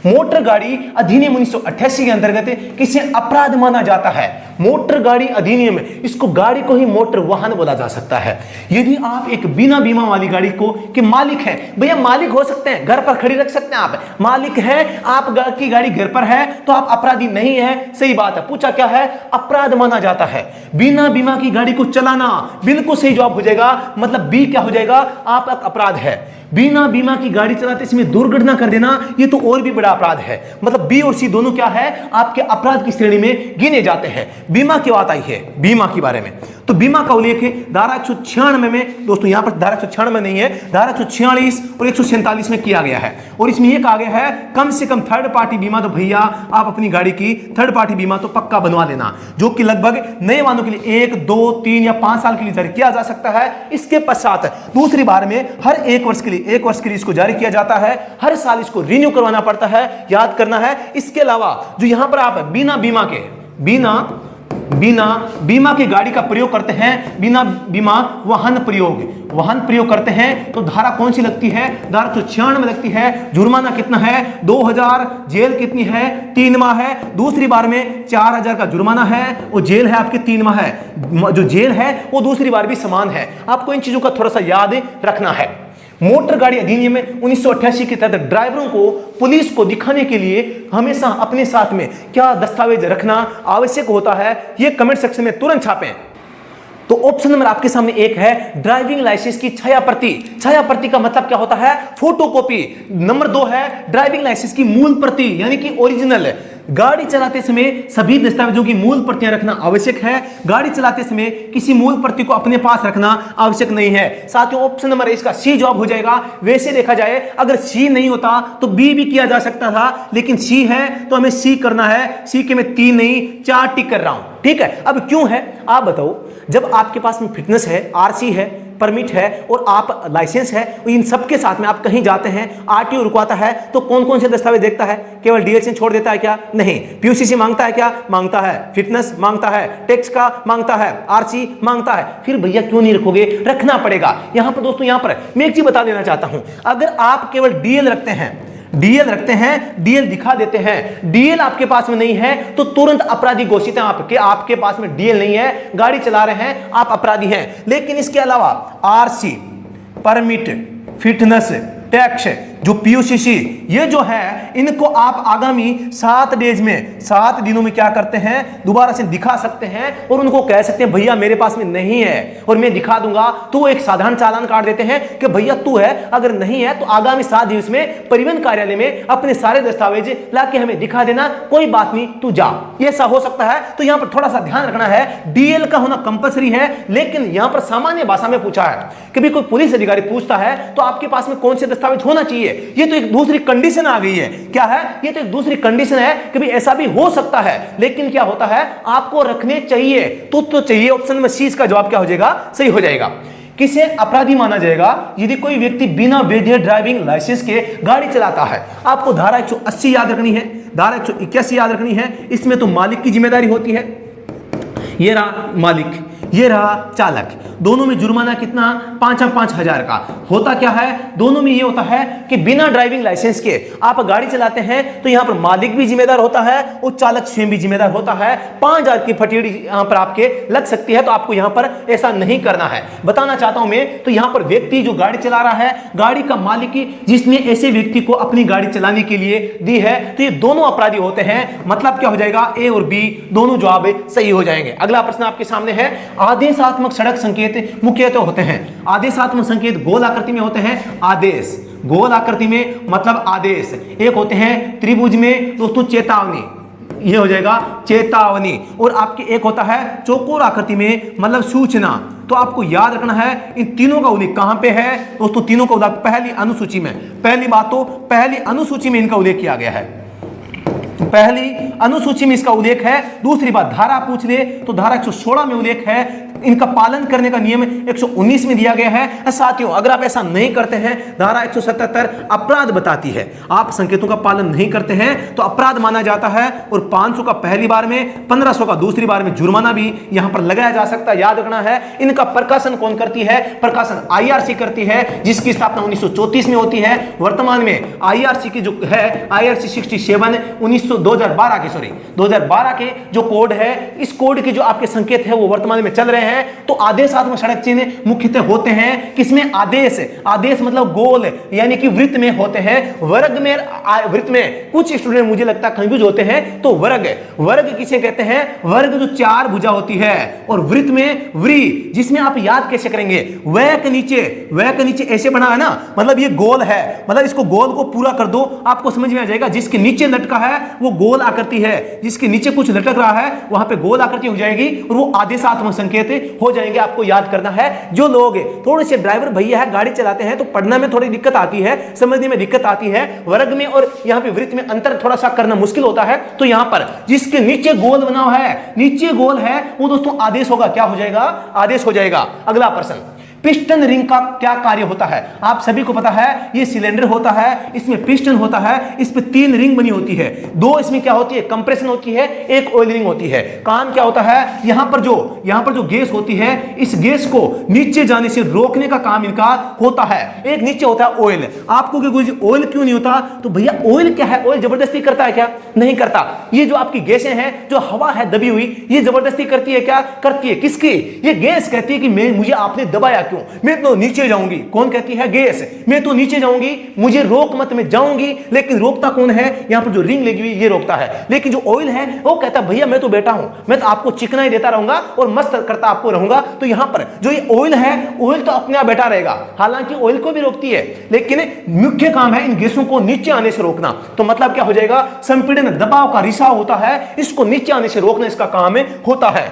मोटर गाड़ी अधिनियम 1988 के अंतर्गत किसे अपराध माना जाता है? मोटर गाड़ी अधिनियम, इसको गाड़ी को ही मोटर वाहन बोला जा सकता है। यदि आप एक बिना बीमा वाली गाड़ी को के मालिक हैं, भैया मालिक हो सकते हैं, घर पर खड़ी रख सकते हैं, आप मालिक हैं, आप की गाड़ी घर पर है, तो आप अपराधी नहीं है। सही बात है। पूछा क्या है? अपराध माना जाता है। बिना बीमा की गाड़ी को चलाना, बिल्कुल सही जवाब हो जाएगा। मतलब बी क्या हो जाएगा? आप अपराध है। बिना बीमा की गाड़ी चलाते इसमें दुर्घटना कर देना, ये तो और भी बड़ा अपराध है। मतलब बी और सी दोनों क्या है? आपके अपराध की श्रेणी में गिने जाते हैं। बीमा की बात आई है, बीमा के बारे में, तो बीमा का उल्लेख है धारा 196 में। दोस्तों यहां पर धारा 196 नहीं है, धारा 146 और 147 में किया गया है। और इसमें यह कहा गया है कम से कम थर्ड पार्टी बीमा, तो भैया आप अपनी गाड़ी की थर्ड पार्टी बीमा तो पक्का बनवा लेना, जो कि लगभग नए वाहनों के लिए 1, 2, 3 या 5 साल के लिए जारी किया जा सकता है। इसके पश्चात दूसरी बार में हर 1 वर्ष के लिए इसको जारी किया जाता है। हर साल इसको रिन्यू करवाना पड़ता है, याद करना है। इसके अलावा जो यहां पर आप बिना बीमा की गाड़ी का प्रयोग करते हैं, बिना बीमा वाहन प्रयोग करते हैं, तो धारा कौन सी लगती है? धारा 196 में लगती है। जुर्माना कितना है? 2,000। जेल कितनी है? 3 माह है। दूसरी बार में 4,000 का जुर्माना है और जेल है आपके 3 माह है। जो जेल है वो दूसरी बार भी समान है। आपको इन चीजों का थोड़ा सा याद रखना है। मोटर गाड़ी अधिनियम में 1988 के तहत ड्राइवरों को पुलिस को दिखाने के लिए हमेशा अपने साथ में क्या दस्तावेज रखना आवश्यक होता है? ये कमेंट सेक्शन में तुरंत छापें। तो ऑप्शन नंबर आपके सामने 1 है ड्राइविंग लाइसेंस की छाया प्रति। छाया प्रति का मतलब क्या होता है? फोटोकॉपी। नंबर 2 है ड्राइविंग लाइसेंस की मूल प्रति, यानी कि ओरिजिनल। गाड़ी चलाते समय सभी दस्तावेजों की मूल प्रतियां रखना आवश्यक है। गाड़ी चलाते समय किसी मूल प्रति को अपने पास रखना आवश्यक नहीं है। साथियों ऑप्शन नंबर इसका सी जवाब हो जाएगा। वैसे देखा जाए अगर सी नहीं होता तो बी भी किया जा सकता था, लेकिन सी है तो हमें सी करना है। सी के मैं 3 नहीं 4 टिक कर रहा हूं, ठीक है। अब क्यों है आप बताओ? जब आपके पास में फिटनेस है, आरसी है, परमिट है और आप लाइसेंस है, इन सब के साथ में आप कहीं जाते हैं, आरटीओ रुकवाता है, तो कौन कौन से दस्तावेज देखता है? केवल डीएलसी छोड़ देता है क्या? नहीं। पीयूसीसी मांगता है क्या? मांगता है। फिटनेस मांगता है, टैक्स का मांगता है, आरसी मांगता है। फिर भैया क्यों नहीं रखोगे? रखना पड़ेगा। यहां पर दोस्तों, यहां पर मैं एक चीज बता देना चाहता हूं, अगर आप केवल डीएल रखते हैं, डीएल दिखा देते हैं, डीएल आपके पास में नहीं है तो तुरंत अपराधी घोषित है आपके पास में डीएल नहीं है, गाड़ी चला रहे हैं, आप अपराधी हैं। लेकिन इसके अलावा आरसी, परमिट, फिटनेस, टैक्स, जो पीयूसीसी, ये जो है इनको आप आगामी 7 डेज में, 7 दिनों में क्या करते हैं? दोबारा से दिखा सकते हैं और उनको कह सकते हैं भैया मेरे पास में नहीं है और मैं दिखा दूंगा। तो वो एक साधारण चालान काट देते हैं कि भैया तू है, अगर नहीं है तो आगामी 7 दिवस में परिवहन कार्यालय में अपने सारे दस्तावेज लाके हमें दिखा देना, कोई बात नहीं तू जा। ये ऐसा हो सकता है। तो यहां पर थोड़ा सा ध्यान रखना है, डीएल का होना कंपलसरी है, लेकिन यहां पर सामान्य भाषा में पूछा है कि भी कोई पुलिस अधिकारी पूछता है तो आपके पास में कौन से दस्तावेज होना चाहिए। ये तो एक दूसरी कंडीशन आ गई है। क्या है? ये तो एक दूसरी कंडीशन है कि भी ऐसा भी हो सकता है, लेकिन क्या होता है? आपको रखने चाहिए तो चाहिए। ऑप्शन में सी का जवाब क्या हो जाएगा? सही हो जाएगा। किसे अपराधी माना जाएगा? यदि कोई व्यक्ति बिना वैध ड्राइविंग लाइसेंस के गाड़ी चलाता है। आपको धारा 180 याद रखनी है, धारा 181 याद रखनी है। इसमें तो मालिक की जिम्मेदारी होती है। ये रहा मालिक, ये रहा चालक, दोनों में जुर्माना कितना 5,000 का। होता क्या है दोनों में ये होता है कि बिना ड्राइविंग लाइसेंस के आप गाड़ी चलाते हैं तो यहां पर मालिक भी जिम्मेदार होता है और चालक स्वयं भी जिम्मेदार होता है। 5,000 की फटीडी यहां पर आपके लग सकती है, तो आपको यहां पर ऐसा नहीं करना है। बताना चाहता हूं मैं, तो यहां पर व्यक्ति जो गाड़ी चला रहा है, गाड़ी का मालिक जिसने ऐसे व्यक्ति को अपनी गाड़ी चलाने के लिए दी है, तो ये दोनों अपराधी होते हैं। मतलब क्या हो जाएगा, ए और बी दोनों जवाब सही हो जाएंगे। अगला प्रश्न आपके सामने है, आदेशात्मक सड़क संकेत मुख्यतः होते हैं। आदेशात्मक संकेत गोल आकृति में होते हैं। आदेश गोल आकृति में मतलब आदेश। एक होते हैं त्रिभुज में दोस्तों चेतावनी, ये हो जाएगा चेतावनी। और आपके एक होता है चौकोर आकृति में मतलब सूचना। तो आपको याद रखना है इन तीनों का उल्लेख कहां पे है दोस्तों, तीनों का उल्लेख पहली अनुसूची में। पहली बात तो पहली अनुसूची में इनका उल्लेख किया गया है, पहली अनुसूची में इसका उल्लेख है। दूसरी बात धारा पूछ ले तो धारा 116 में उल्लेख है। इनका पालन करने का नियम 119 में दिया गया है। साथियों अगर आप ऐसा नहीं करते हैं, धारा 177 अपराध बताती है, आप संकेतों का पालन नहीं करते हैं तो अपराध माना जाता है। और 500 का पहली बार में, 1500 का दूसरी बार में जुर्माना भी यहां पर लगाया जा सकता है। याद रखना है इनका प्रकाशन कौन करती है, प्रकाशन IRC करती है, जिसकी स्थापना 1934 में होती है। वर्तमान में IRC की जो है IRC 67 2012 के जो कोड है, इस कोड के जो आपके संकेत है वो वर्तमान में चल रहे हैं। तो आदेशात्मक सड़क चिन्ह मुख्यतः होते हैं किसमें, आदेश। आदेश मतलब गोल यानी कि वृत्त में होते हैं। वर्ग में, वृत्त में कुछ स्टूडेंट मुझे लगता है कंफ्यूज होते हैं। तो वर्ग किसे कहते हैं, वर्ग जो 4 भुजा होती है। और वृत्त में व्री, जिसमें आप याद कैसे करेंगे, वह के नीचे ऐसे बना है ना, मतलब ये गोल है, मतलब इसको गोल को पूरा कर दो आपको समझ में आ जाएगा। जिसके नीचे लटका है वो गोल आकृति है, जिसके नीचे कुछ लटक रहा है वहां पे गोल आकृति हो जाएगी और वो आदेशात्मक संकेत हो जाएंगे। आपको याद करना है। जो लोग थोड़े से ड्राइवर भैया है गाड़ी चलाते हैं तो पढ़ने में थोड़ी दिक्कत आती है, समझने में दिक्कत आती है, वर्ग में और यहां पे वृत्त में अंतर थोड़ा सा करना मुश्किल होता है। तो यहां पर जिसके नीचे गोल बना है, नीचे गोल है, वो दोस्तों आदेश होगा। क्या हो जाएगा, आदेश हो जाएगा। अगला प्रश्न, पिस्टन रिंग का क्या कार्य होता है। आप सभी को पता है ये सिलेंडर होता है, इसमें पिस्टन होता है, इस पे 3 रिंग बनी होती है। 2 इसमें क्या होती है, कंप्रेशन होती है, एक ऑयल रिंग होती है। काम क्या होता है, यहां पर जो गैस होती है, इस गैस को नीचे जाने से रोकने का काम इनका होता है। एक नीचे होता है ऑयल। आपको गुरुजी ऑयल क्यों नहीं होता, तो भैया ऑयल क्या है, ऑयल जबरदस्ती करता है क्या, नहीं करता। ये जो आपकी गैसें हैं, जो हवा है दबी हुई, ये जबरदस्ती करती है क्या, करती है किसकी, ये गैस कहती है कि मुझे आपने दबाया क्यों, मैं तो नीचे जाऊंगी। कौन कहती है, गैस। मैं तो नीचे जाऊंगी, मुझे रोक मत, मैं जाऊंगी। लेकिन रोकता कौन है, यहां पर जो रिंग लगी हुई ये रोकता है। लेकिन जो ऑयल है वो कहता है भैया मैं तो बैठा हूं, मैं तो आपको चिकना ही देता रहूंगा और मस्त करता आपको रहूंगा। तो यहां पर जो ये ऑयल है, ऑयल तो अपने आप बैठा रहेगा, हालांकि ऑयल को भी रोकती है, लेकिन मुख्य काम है इन गैसों को नीचे आने से रोकना। तो मतलब क्या हो जाएगा, संपीड़न दबाव का रिसाव होता है, इसको नीचे आने से रोकना इसका काम होता है।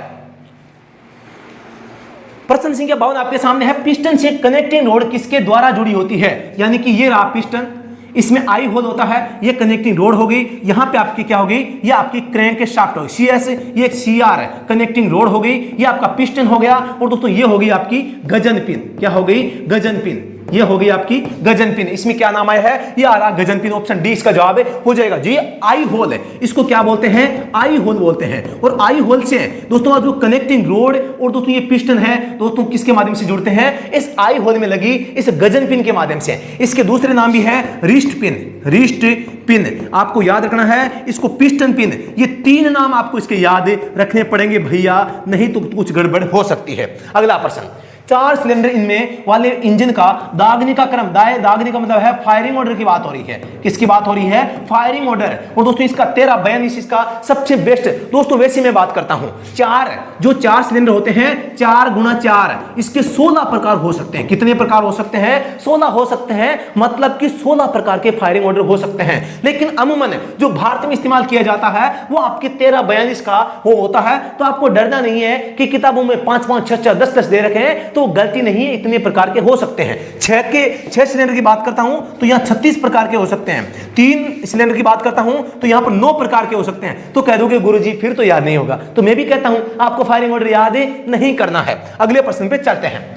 प्रश्न संख्या 52 आपके सामने है, पिस्टन से कनेक्टिंग रोड किसके द्वारा जुड़ी होती है। यानी कि ये रहा पिस्टन, इसमें आई होल होता है, ये कनेक्टिंग रोड हो गई। यहां पे आपकी क्या होगी, ये आपकी क्रैंक शाफ्ट होगी, CS, ये CR कनेक्टिंग रोड हो गई, ये आपका पिस्टन हो गया। और दोस्तों ये होगी आपकी गजन पिन। क्या हो गई, गजन पिन। ये हो गई आपकी गजन पिन। इसमें क्या नाम आया है, ये आ रहा गजन पिन। ऑप्शन डी इसका जवाब हो जाएगा। जी आई होल है, इसको क्या बोलते हैं, आई होल बोलते हैं। और आई होल से दोस्तों जो कनेक्टिंग रोड और दोस्तों ये पिस्टन है दोस्तों किसके माध्यम से जुड़ते हैं, इस आई होल में लगी इस गजन पिन के माध्यम से। इसके दूसरे नाम भी है रिस्ट पिन, रिस्ट पिन आपको याद रखना है, इसको पिस्टन पिन। ये 3 नाम आपको इसके याद रखने पड़ेंगे भैया, नहीं तो कुछ गड़बड़ हो सकती है। अगला प्रश्न, 4 सिलेंडर इनमें वाले इंजन का दागने का क्रम, दागने का मतलब है फायरिंग ऑर्डर की बात हो रही है। किसकी बात हो रही है, फायरिंग ऑर्डर। और दोस्तों इसका 1342 इसका सबसे बेस्ट। दोस्तों वैसे मैं बात करता हूं, 4 सिलेंडर होते हैं, 4 गुणा 4, इसके 16 प्रकार हो सकते हैं। कितने प्रकार हो सकते हैं, 16 हो सकते हैं। मतलब कि 16 प्रकार के फायरिंग ऑर्डर हो सकते हैं। लेकिन अमूमन जो भारत में इस्तेमाल किया जाता है वो आपके 1342 का वो होता है। तो आपको डरना नहीं है कि किताबों में 5 5 6 6 10 10 दे रखे हैं, तो गलती नहीं है, इतने प्रकार के हो सकते हैं। 6 सिलेंडर की बात करता हूं तो यहां 36 प्रकार के हो सकते हैं। 3 सिलेंडर की बात करता हूं तो यहां पर 9 प्रकार के हो सकते हैं। तो कह दोगे गुरुजी फिर तो याद नहीं होगा, तो मैं भी कहता हूं आपको फायरिंग ऑर्डर याद नहीं करना है। अगले प्रश्न पे चलते हैं।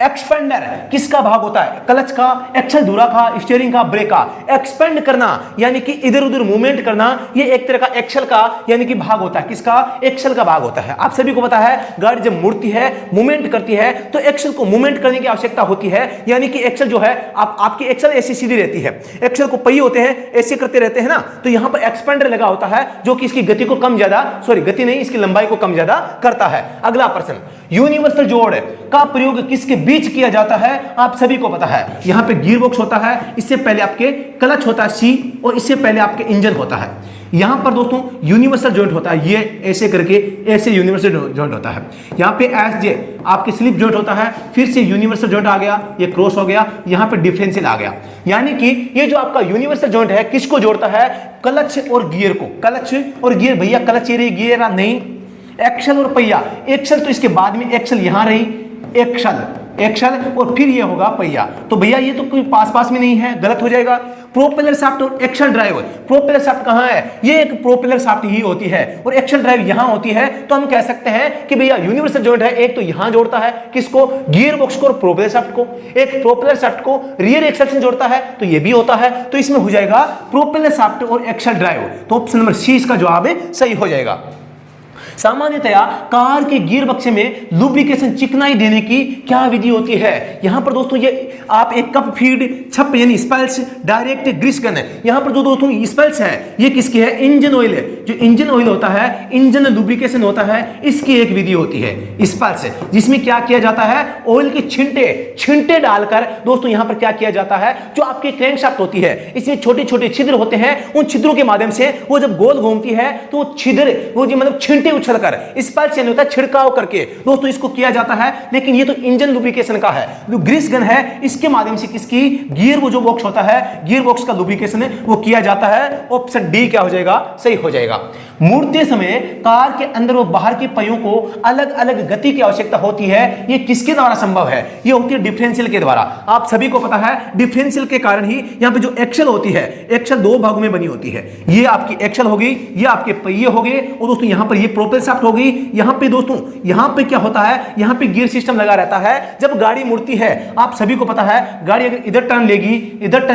एक्सपेंडर किसका भाग होता है? क्लच का, एक्सल धुरा का, स्टीयरिंग का, ब्रेक का। एक्सपेंड करना यानी कि इधर उधर मूवमेंट करना, ये एक तरह का एक्सल का यानी कि भाग होता है। किसका? एक्सल का भाग होता है। आप सभी को पता है गाड़ी जब मुड़ती है, मूवमेंट करती है, तो एक्सल को मूवमेंट करने की आवश्यकता होती है। यानी कि एक्सल जो है, आपकी एक्सल ऐसी सीधी रहती है, एक्सल को पहिए होते हैं ऐसे करते रहते हैं ना, तो यहां पर एक्सपेंडर लगा होता है जो कि इसकी गति को कम ज्यादा, गति नहीं, इसकी लंबाई को कम ज्यादा करता है। अगला प्रश्न, यूनिवर्सल जोड़ का प्रयोग किसके बीच किया जाता है? आप सभी को पता है यहां पे गियर बॉक्स होता है, इससे पहले आपके क्लच होता है सी, और इससे पहले आपके इंजन होता है। यहां पर दोस्तों यूनिवर्सल जॉइंट होता है, ये ऐसे करके ऐसे यूनिवर्सल जॉइंट होता है। यहां पे एस जे आपके स्लिप जॉइंट होता है, फिर से यूनिवर्सल जॉइंट आ गया, ये क्रॉस हो गया, यहां पे डिफरेंशियल आ गया। यानी कि ये जो आपका यूनिवर्सल जॉइंट है किसको जोड़ता है? क्लच और गियर को। क्लच और गियर, भैया क्लच ये रही, गियर नहीं, एक्सल और पहिया। एक्सल तो इसके बाद में, एक्सल यहां रही, एक्सल और फिर ये होगा पहिया। तो भैया ये तो कोई पास में नहीं है, गलत हो जाएगा। प्रोपेलर शाफ्ट और एक्सल ड्राइव, प्रोपेलर शाफ्ट कहां है? ये एक प्रोपेलर शाफ्ट ही होती है और एक्सल ड्राइव यहां होती है। तो हम कह सकते हैं कि भैया यूनिवर्सल जॉइंट है, एक तो यहां जोड़ता है किसको? गियर बॉक्स को और प्रोपेलर शाफ्ट को। एक प्रोपेलर शाफ्ट को रियर एक्सल से जोड़ता है, तो ये भी होता है। तो इसमें हो जाएगा प्रोपेलर शाफ्ट और एक्सल ड्राइव। तो ऑप्शन नंबर सी इसका जवाब है, सही हो जाएगा। सामान्यतया कार के गियर बक्से में लुब्रिकेशन चिकनाई देने की क्या विधि होती है? यहां पर दोस्तों ये आप एक कप फीड छप यानी स्पेल्स डायरेक्ट ग्रीस गन है। यहां पर जो दोस्तों स्पेल्स है ये किसके है? इंजन ऑयल है। जो इंजन ऑयल होता है, इंजन लुब्रिकेशन होता है, इसकी एक विधि होती है स्पेल्स, जिसमें क्या किया जाता है? ऑयल के छिंटे डालकर दोस्तों यहां पर क्या किया जाता है? जो आपकी क्रैंकशाफ्ट होती है इसमें छोटे छोटे छिद्र होते हैं, उन छिद्रों के माध्यम से वो जब गोल घूमती है तो वो छिद्र, वो जो मतलब छिंटे उछलकर स्पेल्स यानी होता है छिड़काव करके दोस्तों इसको किया जाता है। लेकिन ये तो इंजन लुब्रिकेशन का है। जो ग्रीस गन है इसके माध्यम से किसकी? गियर, वो जो बॉक्स होता है, गियर बॉक्स का लुब्रिकेशन है वो किया जाता है। ऑप्शन डी क्या हो जाएगा? सही हो जाएगा। मुड़ते समय कार के अंदर और बाहर के पहियों को अलग अलग गति की आवश्यकता होती है। ये किसके द्वारा संभव है? ये होती है डिफरेंशियल के द्वारा। आप सभी को पता है डिफरेंशियल के कारण ही यहां पे जो एक्सल होती है, एक्सल दो भागों में बनी होती है। ये आपकी एक्सल होगी, ये आपके पहिए हो गए, और दोस्तों यहां पर ये प्रोपेलर शाफ्ट होगी। यहां पे दोस्तों यहां पे क्या होता है? यहां पे गियर सिस्टम लगा रहता है। जब गाड़ी मुड़ती है, आप सभी को पता है गाड़ी अगर इधर टर्न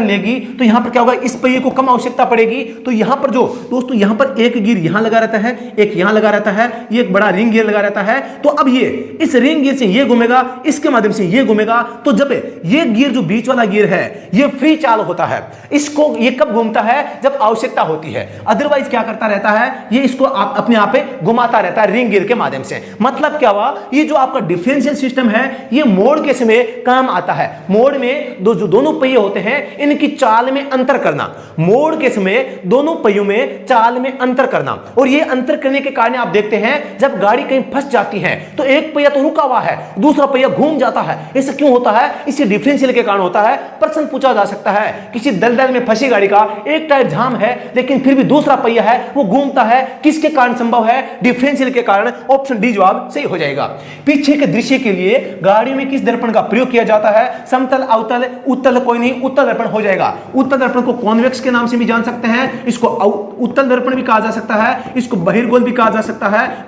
लेगी तो यहां पर क्या होगा? इस पहिए को कम आवश्यकता पड़ेगी। तो यहां पर जो दोस्तों यहां पर एक गियर यहां लगा रहता है, एक यहां लगा रहता है, ये एक बड़ा रिंग गियर लगा रहता है। तो अब ये इस रिंग गियर से ये घूमेगा, इसके माध्यम से ये घूमेगा। तो जब ये गियर जो बीच वाला गियर है ये फ्री चाल होता है, इसको ये कब घूमता है? जब आवश्यकता होती है। अदरवाइज क्या करता रहता है? ये इसको अपने आप पे घुमाता रहता है रिंग गियर के माध्यम से। मतलब क्या हुआ? ये जो आपका डिफरेंशियल सिस्टम है ये मोड़ के समय काम आता है। मोड़ में जो दोनों पहिए होते हैं इनकी चाल में अंतर करना, मोड़ के समय दोनों पहियों में चाल में अंतर करना। और ये अंतर करने के कारण आप देखते हैं जब गाड़ी कहीं फंस जाती है तो एक पहिया तो रुका हुआ है, दूसरा पहिया घूम जाता है। ऐसा क्यों होता है? इसे डिफरेंशियल के कारण होता है। प्रश्न पूछा जा सकता है किसी दलदल में फंसी गाड़ी का एक टायर जाम है लेकिन फिर भी दूसरा पहिया है वो घूमता है, किसके कारण संभव है? डिफरेंशियल के कारण। ऑप्शन डी जवाब सही हो जाएगा। पीछे के दृश्य के लिए गाड़ी में किस दर्पण का प्रयोग किया जाता है? समतल, अवतल, उत्तल, कोई नहीं, उत्तल दर्पण हो जाएगा। उत्तल दर्पण को कॉन्वेक्स के नाम से भी जान सकते हैं, इसको उत्तल दर्पण भी कहा जा सकता है, इसको बहिर्गोल भी कहा जा सकता है,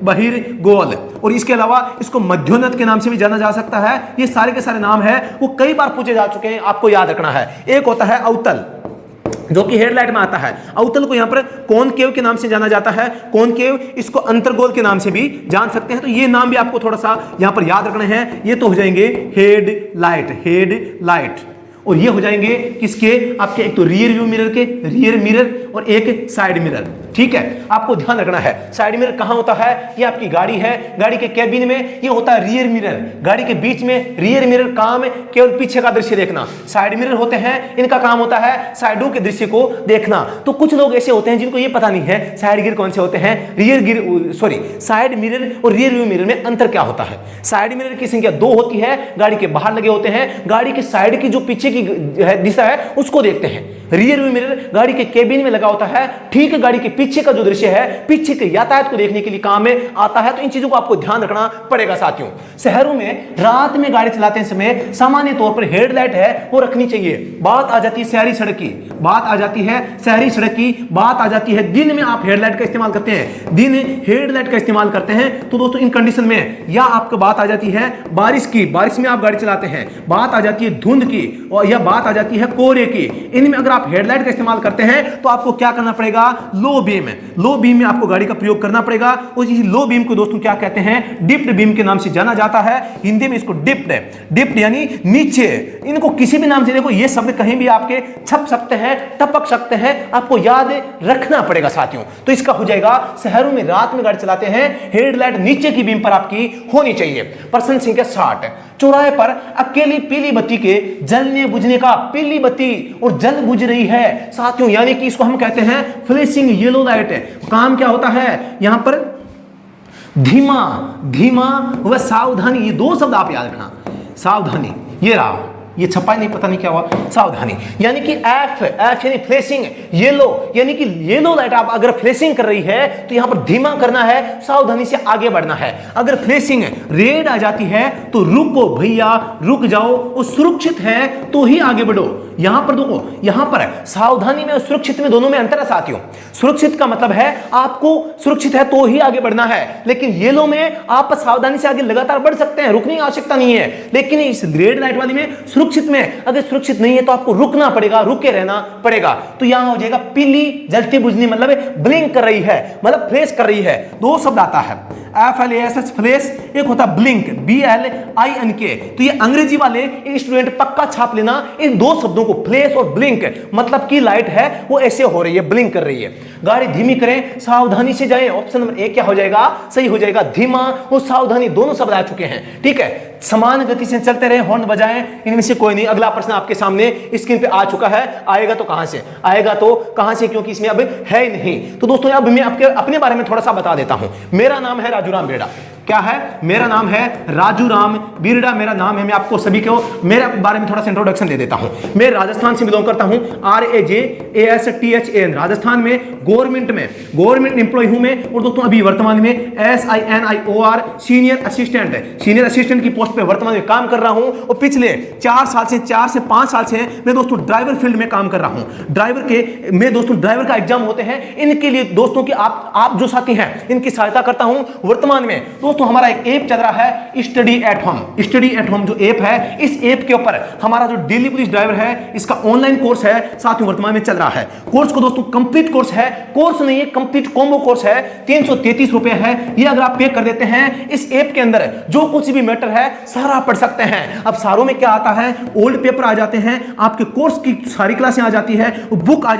बहिर्गोल, और इसके अलावा इसको मध्योन्नत के नाम से भी जाना जा सकता है। ये सारे के सारे नाम है वो कई बार पूछे जा चुके हैं, आपको याद रखना है। एक होता है अवतल जो कि हेडलाइट में आता है। अवतल को यहां पर कॉनकेव के नाम से जाना जाता है, कॉनकेव, इसको अंतर्गोल के नाम से भी जान सकते हैं। तो ये नाम भी आपको थोड़ा सा यहां पर याद रखने हैं। ये तो हो जाएंगे हेडलाइट, और ये हो जाएंगे किसके? आपके एक तो रियर व्यू मिरर के, रियर मिरर, और एक साइड मिरर। ठीक है, आपको ध्यान रखना है साइड मिरर कहां होता है? ये आपकी गाड़ी है, गाड़ी के कैबिन में ये होता है रियर मिरर, गाड़ी के बीच में रियर मिरर काम केवल पीछे का दृश्य देखना। साइड मिरर होते हैं, इनका काम होता है साइडों के दृश्य को देखना। तो कुछ लोग ऐसे होते हैं जिनको ये पता नहीं है साइड गियर कौन से होते हैं, साइड मिरर और रियर व्यू मिरर में अंतर क्या होता है। साइड मिरर की संख्या 2 होती है, गाड़ी के बाहर लगे होते हैं, गाड़ी के साइड की जो पीछे की दिशा है उसको देखते हैं। रियर व्यू मिरर गाड़ी के केबिन में लगा होता है, ठीक है, गाड़ी के पीछे का जो दृश्य है, पीछे के यातायात को देखने के लिए काम में आता है। तो इन चीजों को आपको ध्यान रखना पड़ेगा साथियों। शहरों में रात में गाड़ी चलाते समय सामान्य तौर पर हेडलाइट है वो रखनी चाहिए। बात आ जाती है शहरी सड़क की, बात आ जाती है शहरी सड़क की, बात आ जाती है दिन में आप हेडलाइट का इस्तेमाल करते हैं, दिन हेडलाइट का इस्तेमाल करते हैं, तो दोस्तों इन कंडीशन में या आपको बात आ जाती है बारिश की, बारिश में आप गाड़ी चलाते हैं, बात आ जाती है धुंध की, और यह बात आ जाती है कोहरे की, इनमें अगर आप हेडलाइट का इस्तेमाल करते हैं तो आपको क्या करना पड़ेगा, लो बीम, लो बीम में आपको गाड़ी का प्रयोग करना पड़ेगा। और इस लो बीम को दोस्तों क्या कहते हैं, डिप्ड बीम के नाम से जाना जाता है, हिंदी में इसको डिप्ड, डिप्ड यानी नीचे, इनको किसी भी नाम से, देखो ये शब्द कहीं भी आपके छप सकते हैं, टपक सकते हैं, आपको याद रखना पड़ेगा साथियों। तो इसका हो जाएगा शहरों में रात में गाड़ी चलाते हैं हेडलाइट नीचे की बीम पर आपकी होनी चाहिए। प्रश्न संख्या 60, चौराहे पर अकेली पीली बत्ती के जलने बुझने का, पीली बत्ती और जल बुझ रही है साथियों, यानी कि इसको हम कहते हैं फ्लैशिंग येलो लाइट। काम क्या होता है यहां पर, धीमा, धीमा व सावधानी, ये दो शब्द आप याद रखना, सावधानी, ये रहा, ये छपा नहीं, पता नहीं क्या हुआ, सावधानी, यानी कि एफ, एफ यानी फ्लैशिंग, येलो यानी कि येलो लाइट आप अगर फ्लैशिंग कर रही है तो यहां पर धीमा करना है, सावधानी से आगे बढ़ना है। अगर फ्लैशिंग रेड आ जाती है तो रुको भैया, रुक जाओ, वो सुरक्षित है तो ही आगे बढ़ो। यहां पर देखो, यहां पर सावधानी में और सुरक्षित में दोनों में अंतर है साथियों। सुरक्षित का मतलब है आपको सुरक्षित है तो ही आगे बढ़ना है, लेकिन येलो में आप सावधानी से आगे लगातार बढ़ सकते हैं, रुकने की आवश्यकता नहीं है। लेकिन इस रेड लाइट वाली में सुरक्षित में अगर सुरक्षित नहीं है तो आपको रुकना पड़ेगा, रुके रहना पड़ेगा। तो यहां हो जाएगा पीली जलती बुझनी, मतलब ब्लिंक कर रही है, मतलब फ्लैश कर रही है। दो शब्द आता है FLASH फ्लैश, एक होता है ब्लिंक BLINK। तो ये अंग्रेजी वाले स्टूडेंट पक्का छाप लेना इन दो शब्दों को, फ्लैश और ब्लिंक, मतलब की लाइट है वो ऐसे हो रही है, ब्लिंक कर रही है। गाड़ी धीमी करें, सावधानी से जाएं, ऑप्शन नंबर 1 क्या हो जाएगा, सही हो जाएगा। धीमा और सावधानी दोनों शब्द आ चुके हैं, ठीक है। समान गति से चलते रहे, हॉर्न बजाएं, इनमें से कोई नहीं। अगला प्रश्न आपके सामने स्क्रीन पे आ चुका है, आएगा तो कहां से, आएगा तो कहां से, क्योंकि इसमें अब है ही नहीं। तो दोस्तों अब मैं आपके अपने बारे में थोड़ा सा बता देता हूं। मेरा नाम है राजू राम बेड़ा, क्या है, मेरा नाम है राजू राम बिरड़ा, मेरा नाम है। मैं आपको सभी को मेरे बारे में थोड़ा सा इंट्रोडक्शन दे देता हूं। मैं राजस्थान से बिलोंग करता हूं, RAJASTHAN, राजस्थान में गवर्नमेंट एम्प्लॉय हूं मैं। और दोस्तों अभी वर्तमान में SINIOR सीनियर असिस्टेंट की पोस्ट पे वर्तमान में काम कर रहा हूं। और पिछले 4 से 5 साल से मैं दोस्तों ड्राइवर फील्ड में काम कर रहा हूं। ड्राइवर का एग्जाम होते हैं, इनके लिए दोस्तों की आप जो साथी हैं इनकी सहायता करता हूं। वर्तमान में दोस्तों हमारा एक ऐप चल रहा है स्टडी एट होम जो ऐप है, इस ऐप के ऊपर हमारा जो दिल्ली पुलिस ड्राइवर है इसका ऑनलाइन कोर्स है, साथ में वर्तमान में चल रहा है। कोर्स को दोस्तों कंप्लीट कोर्स है, कोर्स नहीं है कंप्लीट कॉम्बो कोर्स है, 333 रुपए है। ये अगर आप पे कर देते हैं, इस ऐप के अंदर जो कुछ भी मैटर है सारा पढ़ सकते हैं। अब सारों में क्या आता है, ओल्ड पेपर आ जाते हैं, आपके कोर्स की सारी क्लासें आ जाती है, बुक आ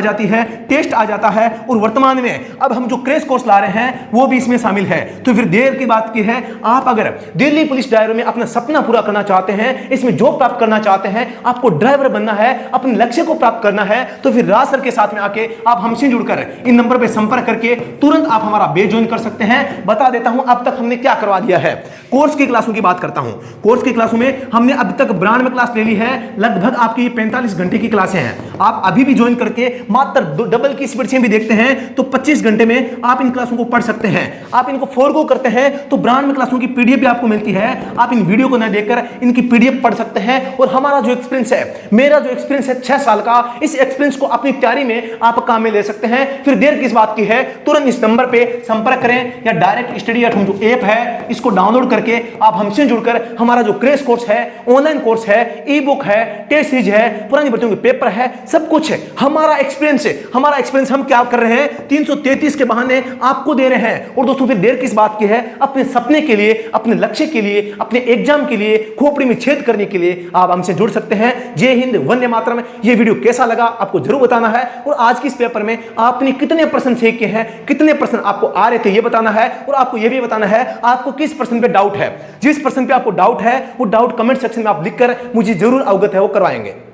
जाती है, टेस्ट आ जाता है। और वर्तमान में अब हम जो क्रैश कोर्स ला रहे हैं वो भी इसमें शामिल है। तो फिर देर की बात की है, आप अगर दिल्ली पुलिस ड्राइवर में अपना सपना पूरा करना चाहते हैं, इसमें जॉब प्राप्त करना चाहते हैं, आपको ड्राइवर बनना है, अपने लक्ष्य को प्राप्त करना है, तो फिर राज सर के साथ में आके आप हमसे जुड़कर इन नंबर पे संपर्क करके तुरंत आप हमारा बैच ज्वाइन कर सकते हैं। बता देता हूं अब तक हमने क्या करवा दिया है। कोर्स की क्लासों की बात करता हूं। कोर्स की क्लासों में हमने अब तक 92 क्लास ले ली है, लगभग आपकी 45 घंटे की क्लासें हैं। आप अभी भी ज्वाइन करके मात्र डबल की स्पीड से भी देखते हैं तो 25 घंटे में आप इन क्लासों को पढ़ सकते हैं। आप इनको फॉरगो करते हैं तो 92 क्लासों की पीडीएफ भी आपको मिलती है, आप इन वीडियो को न देखकर इनकी पीडीएफ पढ़ सकते हैं। और हमारा जो एक्सपीरियंस है, मेरा जो एक्सपीरियंस है 6 साल का, इस एक्सपीरियंस को अपनी तैयारी में आप काम में ले सकते हैं। फिर देर किस बात की है, तुरंत इस नंबर पे संपर्क करें या डायरेक्ट स्टडी एट होम जो ऐप है इसको डाउनलोड करके आप हमसे जुड़कर हमारा जो क्रैश कोर्स है, ऑनलाइन कोर्स है, ई बुक है, टेस्ट सीरीज है, पुरानी बच्चों के पेपर है, सब कुछ है। हमारा एक्सपीरियंस हम क्या कर रहे हैं, 333 के बहाने आपको दे रहे हैं। और दोस्तों फिर देर किस बात की है, अपने सपने के लिए, अपने लक्ष्य के लिए, अपने एग्जाम के लिए, खोपड़ी में छेद करने के लिए आप हमसे जुड़ सकते हैं। जय हिंद, वंदे मातरम। ये वीडियो कैसा लगा आपको जरूर बताना है। और आज की इस पेपर में आपने कितने प्रश्न सीखे के हैं, कितने प्रश्न आपको आ रहे थे ये बताना है। और आपको ये भी बताना है आपको किस प्रश्न पे डाउट है। जिस प्रश्न पे आपको डाउट है वो डाउट कमेंट सेक्शन में आप लिखकर मुझे जरूर अवगत है वो करवाएंगे।